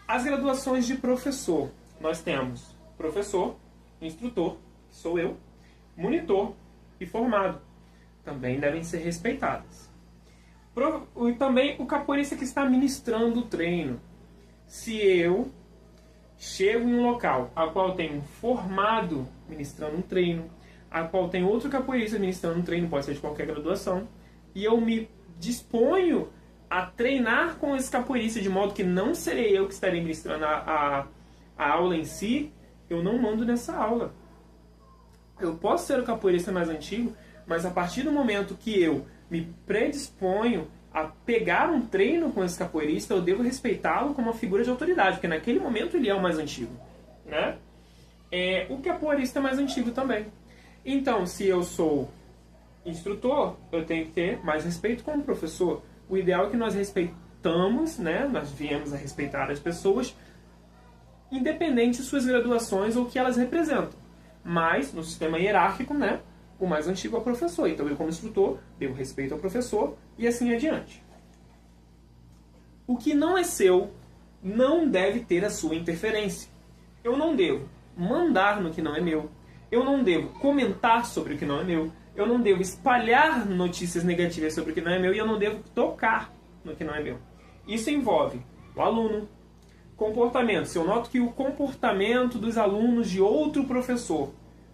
As graduações de professor, nós temos professor, instrutor, que sou eu, monitor e formado, também devem ser respeitadas. E também o capoeirista que está ministrando o treino. Se eu chego em um local a qual tem um formado ministrando um treino, a qual tem outro capoeirista ministrando um treino, pode ser de qualquer graduação, e eu me disponho a treinar com esse capoeirista de modo que não serei eu que estarei ministrando a aula em si, eu não mando nessa aula. Eu posso ser o capoeirista mais antigo, mas a partir do momento que eu me predisponho a pegar um treino com esse capoeirista, eu devo respeitá-lo como uma figura de autoridade, porque naquele momento ele é o mais antigo, né? O capoeirista é mais antigo também. Então, se eu sou instrutor, eu tenho que ter mais respeito como professor. O ideal é que nós respeitamos, né? Nós viemos a respeitar as pessoas, independente de suas graduações ou o que elas representam. Mas, no sistema hierárquico, né? O mais antigo é o professor. Então, eu, como instrutor, devo respeito ao professor e assim adiante. O que não é seu não deve ter a sua interferência. Eu não devo mandar no que não é meu. Eu não devo comentar sobre o que não é meu. Eu não devo espalhar notícias negativas sobre o que não é meu. E eu não devo tocar no que não é meu. Isso envolve o aluno, comportamento. Se eu noto que o comportamento dos alunos de outro professor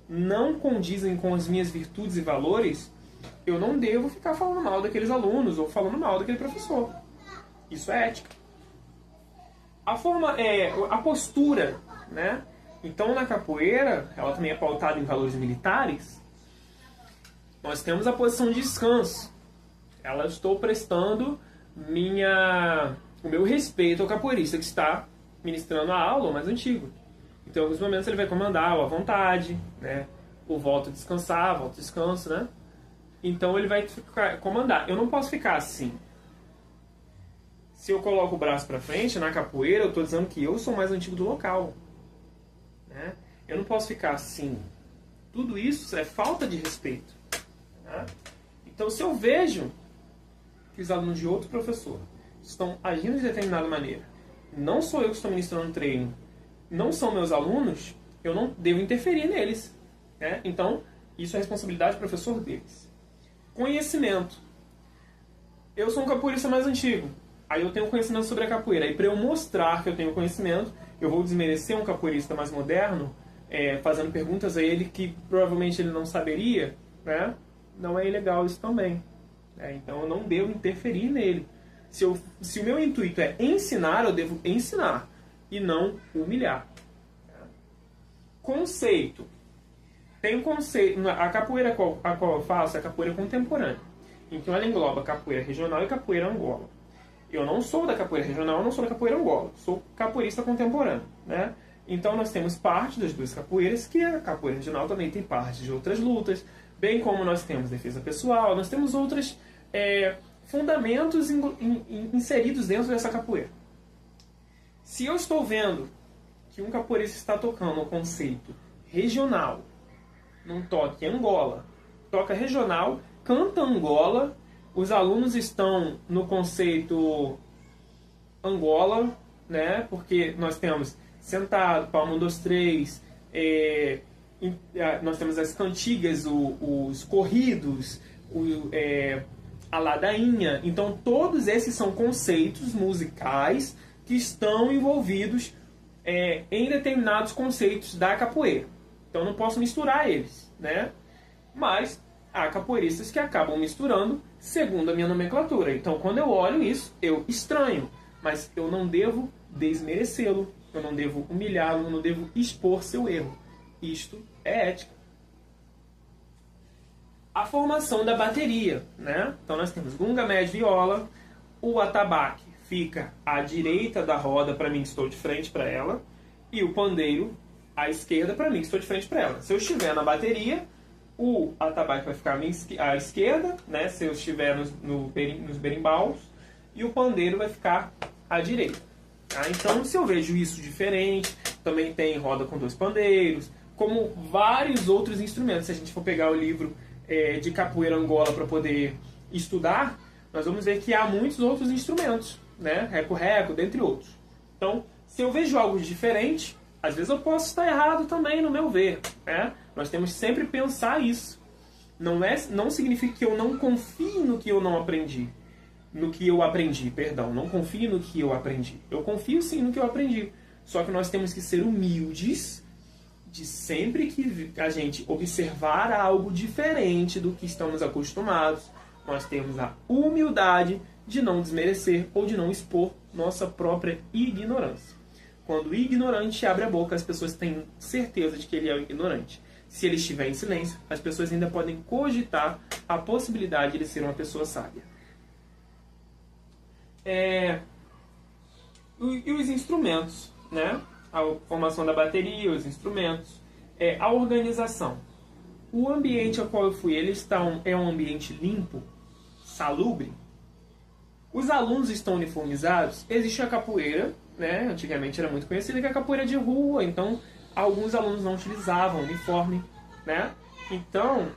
não condizem com as minhas virtudes e valores, eu não devo ficar falando mal daqueles alunos ou falando mal daquele professor. Isso é ética. A postura, né? Então, na capoeira, ela também é pautada em valores militares. Nós temos a posição de descanso. Ela estou prestando o meu respeito ao capoeirista que está ministrando a aula, o mais antigo. Então, em alguns momentos ele vai comandar o à vontade, né? O volta a descansar, volta a descanso, né? Então ele vai comandar. Eu não posso ficar assim. Se eu coloco o braço para frente, na capoeira, eu estou dizendo que eu sou o mais antigo do local. Né? Eu não posso ficar assim. Tudo isso é falta de respeito. Né? Então, se eu vejo que os alunos de outro professor estão agindo de determinada maneira, não sou eu que estou ministrando treino, não são meus alunos, eu não devo interferir neles. Né? Então, isso é responsabilidade do professor deles. Conhecimento. Eu sou um capoeirista mais antigo. Aí eu tenho conhecimento sobre a capoeira. Aí para eu mostrar que eu tenho conhecimento, eu vou desmerecer um capoeirista mais moderno, fazendo perguntas a ele que provavelmente ele não saberia, né? Não é ilegal isso também. Então eu não devo interferir nele. Se o meu intuito é ensinar, eu devo ensinar e não humilhar. Conceito. Tem um conceito. A capoeira a qual eu faço é a capoeira contemporânea. Então ela engloba capoeira regional e capoeira Angola. Eu não sou da capoeira regional, eu não sou da capoeira Angola. Sou capoeirista contemporâneo. Né? Então nós temos parte das duas capoeiras, que a capoeira regional também tem parte de outras lutas, bem como nós temos defesa pessoal, nós temos outros fundamentos inseridos dentro dessa capoeira. Se eu estou vendo que um capoeirista está tocando um conceito regional, num toque Angola, toca regional, canta Angola, os alunos estão no conceito Angola, né? Porque nós temos sentado, palma 1, 2, 3, nós temos as cantigas, os corridos, a ladainha. Então todos esses são conceitos musicais que estão envolvidos em determinados conceitos da capoeira. Então não posso misturar eles, né? Mas há capoeiristas que acabam misturando segundo a minha nomenclatura. Então quando eu olho isso, eu estranho. Mas eu não devo desmerecê-lo, eu não devo humilhá-lo, eu não devo expor seu erro. Isto é ética. A formação da bateria, né? Então nós temos gunga, médio, viola. O atabaque fica à direita da roda para mim que estou de frente para ela. E o pandeiro à esquerda para mim que estou de frente para ela. Se eu estiver na bateria, o atabaque vai ficar à esquerda, né? Se eu estiver nos berimbaus. E o pandeiro vai ficar à direita. Tá? Então, se eu vejo isso diferente, também tem roda com 2 pandeiros, como vários outros instrumentos. Se a gente for pegar o livro de capoeira Angola para poder estudar, nós vamos ver que há muitos outros instrumentos, né? Reco-reco, dentre outros. Então, se eu vejo algo diferente, às vezes eu posso estar errado também no meu ver. Né? Nós temos que sempre pensar isso. Não significa que eu não confie no que eu não aprendi. No que eu aprendi, perdão. Não confio no que eu aprendi. Eu confio sim no que eu aprendi. Só que nós temos que ser humildes de sempre que a gente observar algo diferente do que estamos acostumados, nós temos a humildade de não desmerecer ou de não expor nossa própria ignorância. Quando o ignorante abre a boca, as pessoas têm certeza de que ele é o ignorante. Se ele estiver em silêncio, as pessoas ainda podem cogitar a possibilidade de ele ser uma pessoa sábia. E os instrumentos, né? A formação da bateria, os instrumentos, a organização. O ambiente ao qual eu fui, é um ambiente limpo, salubre. Os alunos estão uniformizados. Existe a capoeira, né? Antigamente era muito conhecida, que é a capoeira de rua. Então, alguns alunos não utilizavam uniforme, né? Então,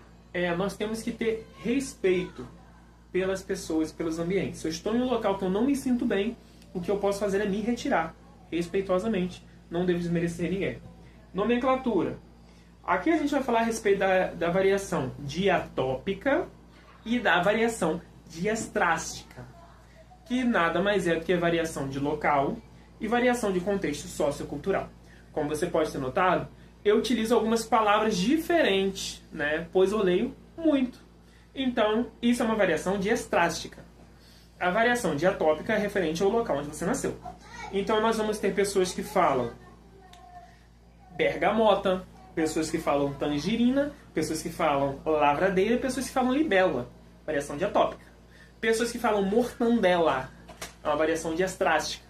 nós temos que ter respeito pelas pessoas, pelos ambientes. Se eu estou em um local que eu não me sinto bem, o que eu posso fazer é me retirar, respeitosamente. Não devo desmerecer ninguém. Nomenclatura. Aqui a gente vai falar a respeito da variação diatópica e da variação diastrástica, que nada mais é do que a variação de local e variação de contexto sociocultural. Como você pode ter notado, eu utilizo algumas palavras diferentes, né? Pois eu leio muito. Então, isso é uma variação diastrástica. A variação diatópica é referente ao local onde você nasceu. Então, nós vamos ter pessoas que falam bergamota, pessoas que falam tangerina, pessoas que falam lavradeira, pessoas que falam libela, variação diatópica. Pessoas que falam mortandela, é uma variação diastrástica.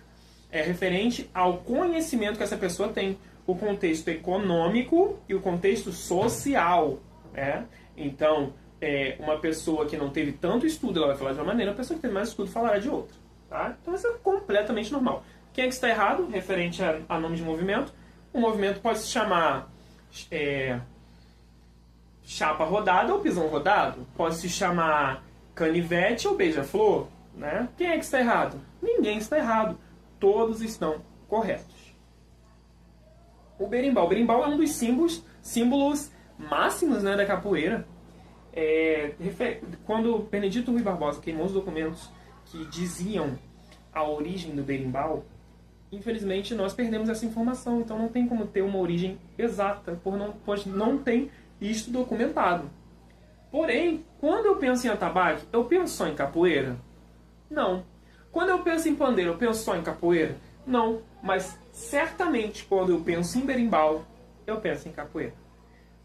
É referente ao conhecimento que essa pessoa tem, o contexto econômico e o contexto social. Então, uma pessoa que não teve tanto estudo, ela vai falar de uma maneira, a pessoa que teve mais estudo falará de outra. Tá? Então, isso é completamente normal. Quem é que está errado, referente a nome de movimento? O movimento pode se chamar chapa rodada ou pisão rodado. Pode se chamar canivete ou beija-flor. Né? Quem é que está errado? Ninguém está errado. Todos estão corretos. O berimbau. O berimbau é um dos símbolos máximos, né, da capoeira. Quando Benedito Rui Barbosa queimou os documentos que diziam a origem do berimbau, infelizmente nós perdemos essa informação. Então não tem como ter uma origem exata, pois não tem isto documentado. Porém, quando eu penso em atabaque, eu penso só em capoeira? Não. Quando eu penso em pandeiro, eu penso só em capoeira? Não. Mas certamente quando eu penso em berimbau, eu penso em capoeira.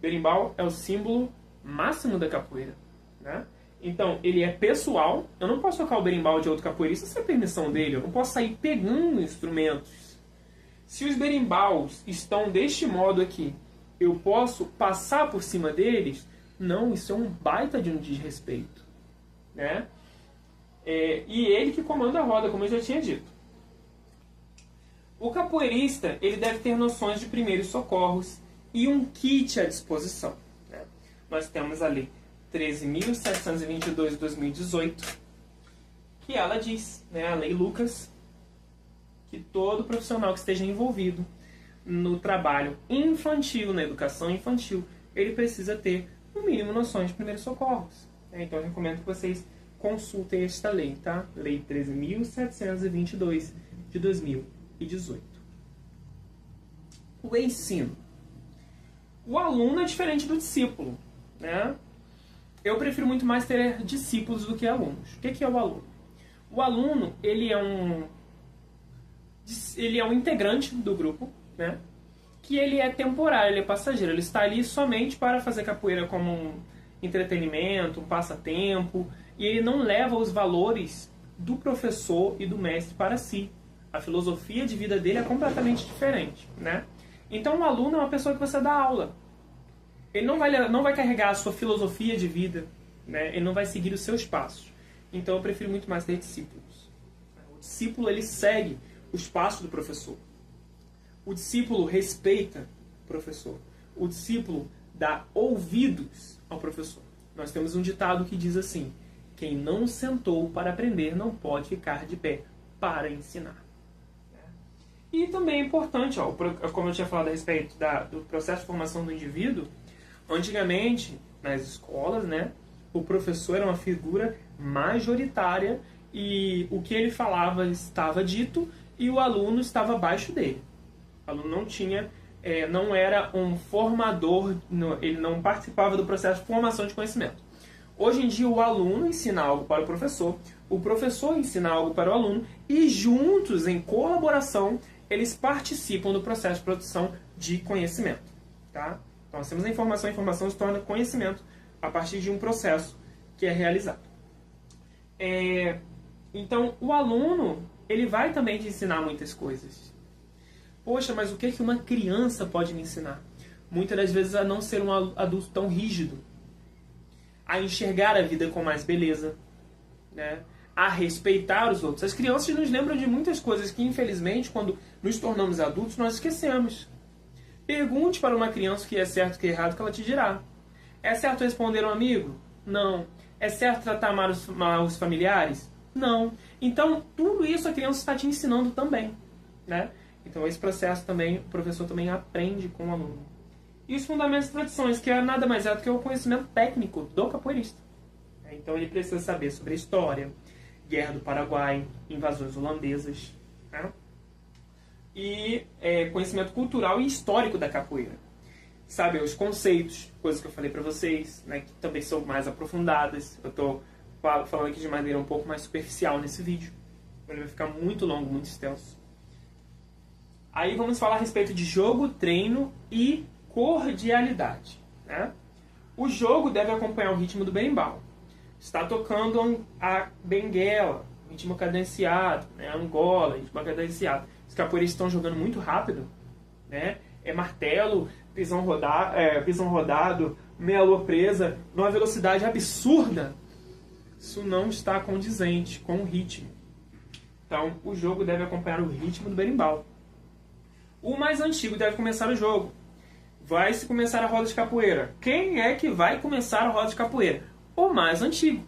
Berimbau é o símbolo máximo da capoeira, né? Então, ele é pessoal. Eu não posso tocar o berimbau de outro capoeirista sem a permissão dele. Eu não posso sair pegando instrumentos. Se os berimbaus estão deste modo aqui, eu posso passar por cima deles? Não, isso é um baita de um desrespeito, né? E ele que comanda a roda, como eu já tinha dito. O capoeirista, ele deve ter noções de primeiros socorros e um kit à disposição, né? Nós temos a Lei 13.722 de 2018, que ela diz, né, a Lei Lucas, que todo profissional que esteja envolvido no trabalho infantil, na educação infantil, ele precisa ter, no mínimo, noções de primeiros socorros. Então, eu recomendo que vocês consultem esta lei, tá? Lei 13.722 de 2018. O ensino. O aluno é diferente do discípulo, né? Eu prefiro muito mais ter discípulos do que alunos. O que é o aluno? O aluno, ele é um integrante do grupo, né? Que ele é temporário, ele é passageiro. Ele está ali somente para fazer capoeira como um entretenimento, um passatempo. E ele não leva os valores do professor e do mestre para si. A filosofia de vida dele é completamente diferente, né? Então, o aluno é uma pessoa que você dá aula. Ele não vai carregar a sua filosofia de vida, né? Ele não vai seguir os seus passos. Então, eu prefiro muito mais ter discípulos. O discípulo, ele segue os passos do professor. O discípulo respeita o professor. O discípulo dá ouvidos ao professor. Nós temos um ditado que diz assim: quem não sentou para aprender não pode ficar de pé para ensinar. E também é importante, como eu tinha falado a respeito do processo de formação do indivíduo, antigamente, nas escolas, né, o professor era uma figura majoritária e o que ele falava estava dito e o aluno estava abaixo dele. O aluno não era um formador, ele não participava do processo de formação de conhecimento. Hoje em dia, o aluno ensina algo para o professor ensina algo para o aluno, e juntos, em colaboração, eles participam do processo de produção de conhecimento. Tá? Então, nós temos a informação se torna conhecimento a partir de um processo que é realizado. Então, o aluno, ele vai também te ensinar muitas coisas. Poxa, mas o que uma criança pode me ensinar? Muitas das vezes a não ser um adulto tão rígido, a enxergar a vida com mais beleza, né? A respeitar os outros. As crianças nos lembram de muitas coisas que, infelizmente, quando nos tornamos adultos, nós esquecemos. Pergunte para uma criança o que é certo e o que é errado, que ela te dirá. É certo responder um amigo? Não. É certo tratar mal os familiares? Não. Então, tudo isso a criança está te ensinando também, né? Então, esse processo também, o professor também aprende com o aluno. E os fundamentos e tradições, que é nada mais é do que o conhecimento técnico do capoeirista. Então, ele precisa saber sobre a história, Guerra do Paraguai, invasões holandesas, né? E conhecimento cultural e histórico da capoeira. Sabe, os conceitos, coisas que eu falei para vocês, né, que também são mais aprofundadas. Eu estou falando aqui de maneira um pouco mais superficial nesse vídeo. Ele vai ficar muito longo, muito extenso. Aí vamos falar a respeito de jogo, treino e cordialidade, né? O jogo deve acompanhar o ritmo do berimbau. Está tocando a benguela, ritmo cadenciado, né? Angola, ritmo cadenciado. Os capoeiristas estão jogando muito rápido, né? É martelo, pisão rodado, meia-lua presa, numa velocidade absurda. Isso não está condizente com o ritmo. Então, o jogo deve acompanhar o ritmo do berimbau. O mais antigo deve começar o jogo. Vai-se começar a roda de capoeira. Quem é que vai começar a roda de capoeira? O mais antigo.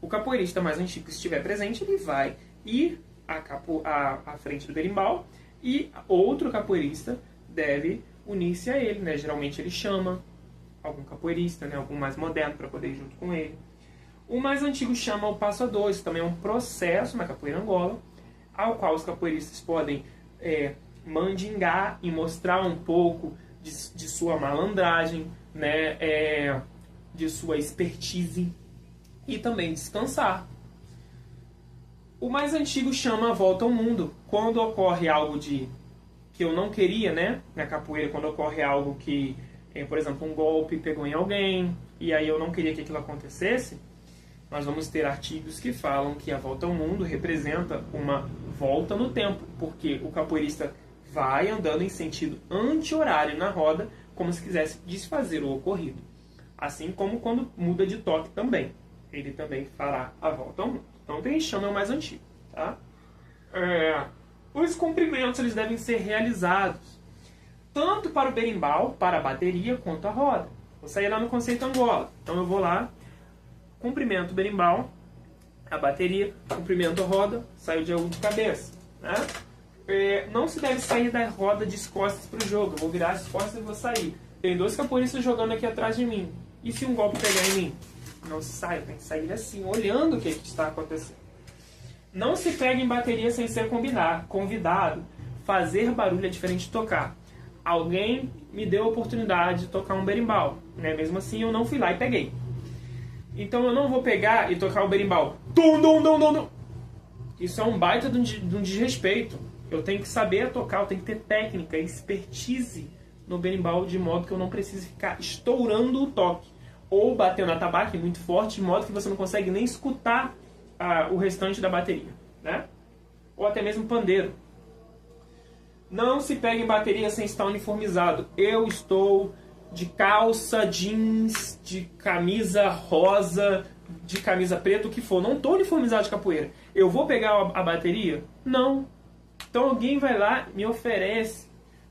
O capoeirista mais antigo que estiver presente, ele vai ir à frente do berimbau e outro capoeirista deve unir-se a ele, né? Geralmente ele chama algum capoeirista, né? Algum mais moderno para poder ir junto com ele. O mais antigo chama o passo a dois, também é um processo na capoeira Angola, ao qual os capoeiristas podem mandingar e mostrar um pouco de sua malandragem, né? De sua expertise e também descansar. O mais antigo chama a volta ao mundo, quando ocorre algo que eu não queria, né? Na capoeira, quando ocorre algo que, por exemplo, um golpe pegou em alguém e aí eu não queria que aquilo acontecesse, nós vamos ter artigos que falam que a volta ao mundo representa uma volta no tempo, porque o capoeirista vai andando em sentido anti-horário na roda, como se quisesse desfazer o ocorrido. Assim como quando muda de toque também. Ele também fará a volta ao mundo. Então, quem chama é o mais antigo. Tá? Os cumprimentos eles devem ser realizados tanto para o berimbau, para a bateria, quanto a roda. Vou sair lá no conceito Angola. Então, eu vou lá, cumprimento o berimbau, a bateria, cumprimento a roda, saio de cabeça. Né? Não se deve sair da roda de costas para o jogo. Eu vou virar as costas e vou sair. Tem dois capoeiristas jogando aqui atrás de mim. E se um golpe pegar em mim? Não se sai, tem que sair assim, olhando o que está acontecendo. Não se pega em bateria sem ser convidado. Fazer barulho é diferente de tocar. Alguém me deu a oportunidade de tocar um berimbau, né? Mesmo assim, eu não fui lá e peguei. Então eu não vou pegar e tocar o berimbau. Dum, dum, dum, dum, dum. Isso é um baita de um desrespeito. Eu tenho que saber tocar, eu tenho que ter técnica, expertise no berimbau, de modo que eu não precise ficar estourando o toque. Ou batendo a tabaque muito forte, de modo que você não consegue nem escutar o restante da bateria. Né? Ou até mesmo pandeiro. Não se pega em bateria sem estar uniformizado. Eu estou de calça, jeans, de camisa rosa, de camisa preta, o que for. Não estou uniformizado de capoeira. Eu vou pegar a bateria? Não. Então alguém vai lá, me oferece.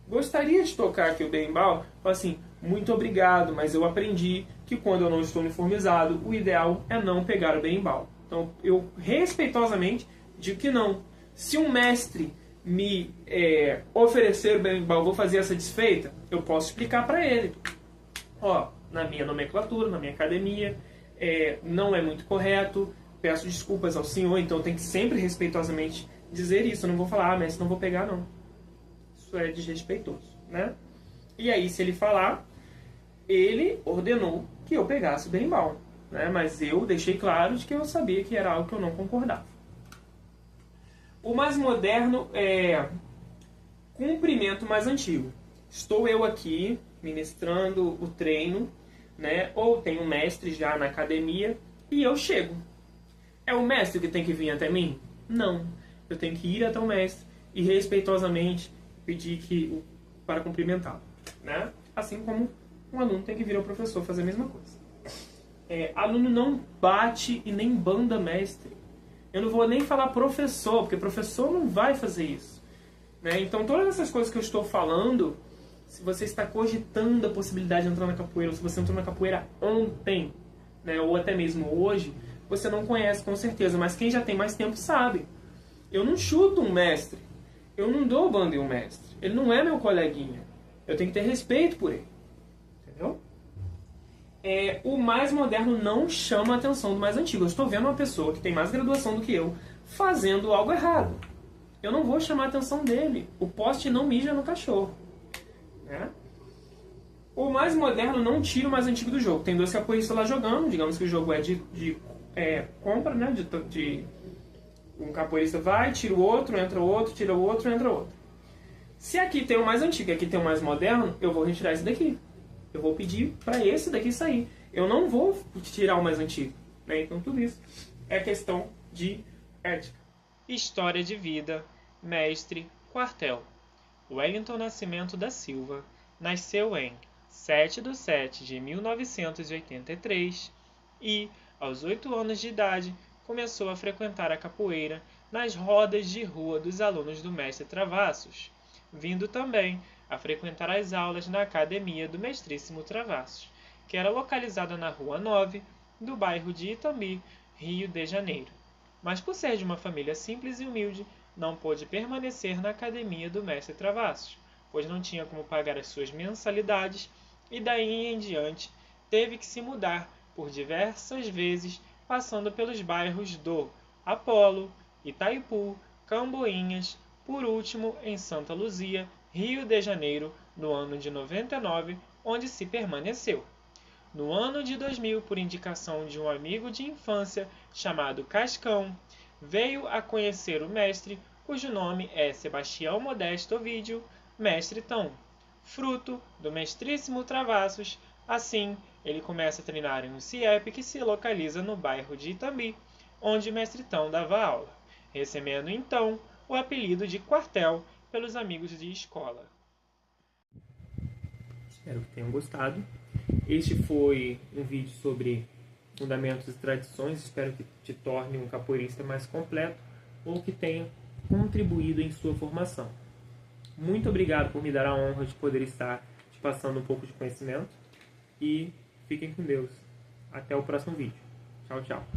Gostaria de tocar aqui o berimbau? Fala assim, muito obrigado, mas eu aprendi que quando eu não estou uniformizado, o ideal é não pegar o berimbau. Então eu respeitosamente digo que não. Se um mestre me oferecer o berimbau, vou fazer essa desfeita, eu posso explicar para ele. Ó, na minha nomenclatura, na minha academia, não é muito correto, peço desculpas ao senhor, então eu tenho que sempre respeitosamente dizer isso. Eu não vou falar, mestre, não vou pegar não. Isso é desrespeitoso, né? E aí, se ele falar, ele ordenou que eu pegasse o berimbau, né? Mas eu deixei claro de que eu sabia que era algo que eu não concordava. O mais moderno cumprimento mais antigo. Estou eu aqui ministrando o treino, né? Ou tem um mestre já na academia e eu chego. É o mestre que tem que vir até mim? Não. Eu tenho que ir até o mestre e respeitosamente pedir para cumprimentá-lo, né? Assim como um aluno tem que vir ao professor fazer a mesma coisa. Aluno não bate e nem banda mestre. Eu não vou nem falar professor, porque professor não vai fazer isso, né? Então todas essas coisas que eu estou falando, se você está cogitando a possibilidade de entrar na capoeira, ou se você entrou na capoeira ontem, né, ou até mesmo hoje, você não conhece com certeza, mas quem já tem mais tempo sabe. Eu não chuto um mestre, eu não dou banda em um mestre, ele não é meu coleguinha, eu tenho que ter respeito por ele, entendeu? O mais moderno não chama a atenção do mais antigo. Eu estou vendo uma pessoa que tem mais graduação do que eu fazendo algo errado. Eu não vou chamar a atenção dele. O poste não mija no cachorro, né? O mais moderno não tira o mais antigo do jogo. Tem dois capoeiristas lá jogando. Digamos que o jogo é de compra, né? Um capoeirista vai, tira o outro, entra o outro, tira o outro, entra o outro. Se aqui tem o mais antigo e aqui tem o mais moderno, eu vou retirar esse daqui. Eu vou pedir para esse daqui sair. Eu não vou tirar o mais antigo, né? Então tudo isso é questão de ética. História de vida, mestre, quartel. Wellington Nascimento da Silva nasceu em 7/7/1983 e, aos 8 anos de idade, começou a frequentar a capoeira nas rodas de rua dos alunos do mestre Travassos, vindo também a frequentar as aulas na academia do Mestríssimo Travassos, que era localizada na Rua 9, do bairro de Itambi, Rio de Janeiro. Mas por ser de uma família simples e humilde, não pôde permanecer na academia do mestre Travassos, pois não tinha como pagar as suas mensalidades e daí em diante teve que se mudar por diversas vezes, passando pelos bairros do Apolo, Itaipu, Camboinhas, por último em Santa Luzia, Rio de Janeiro, no ano de 99, onde se permaneceu. No ano de 2000, por indicação de um amigo de infância chamado Cascão, veio a conhecer o mestre, cujo nome é Sebastião Modesto Ovídio, Mestre Tão, fruto do Mestríssimo Travassos. Assim, ele começa a treinar em um CIEP que se localiza no bairro de Itambi, onde Mestre Tão dava aula, recebendo então o apelido de Quartel pelos amigos de escola. Espero que tenham gostado. Este foi um vídeo sobre fundamentos e tradições. Espero que te torne um capoeirista mais completo ou que tenha contribuído em sua formação. Muito obrigado por me dar a honra de poder estar te passando um pouco de conhecimento e fiquem com Deus. Até o próximo vídeo. Tchau, tchau.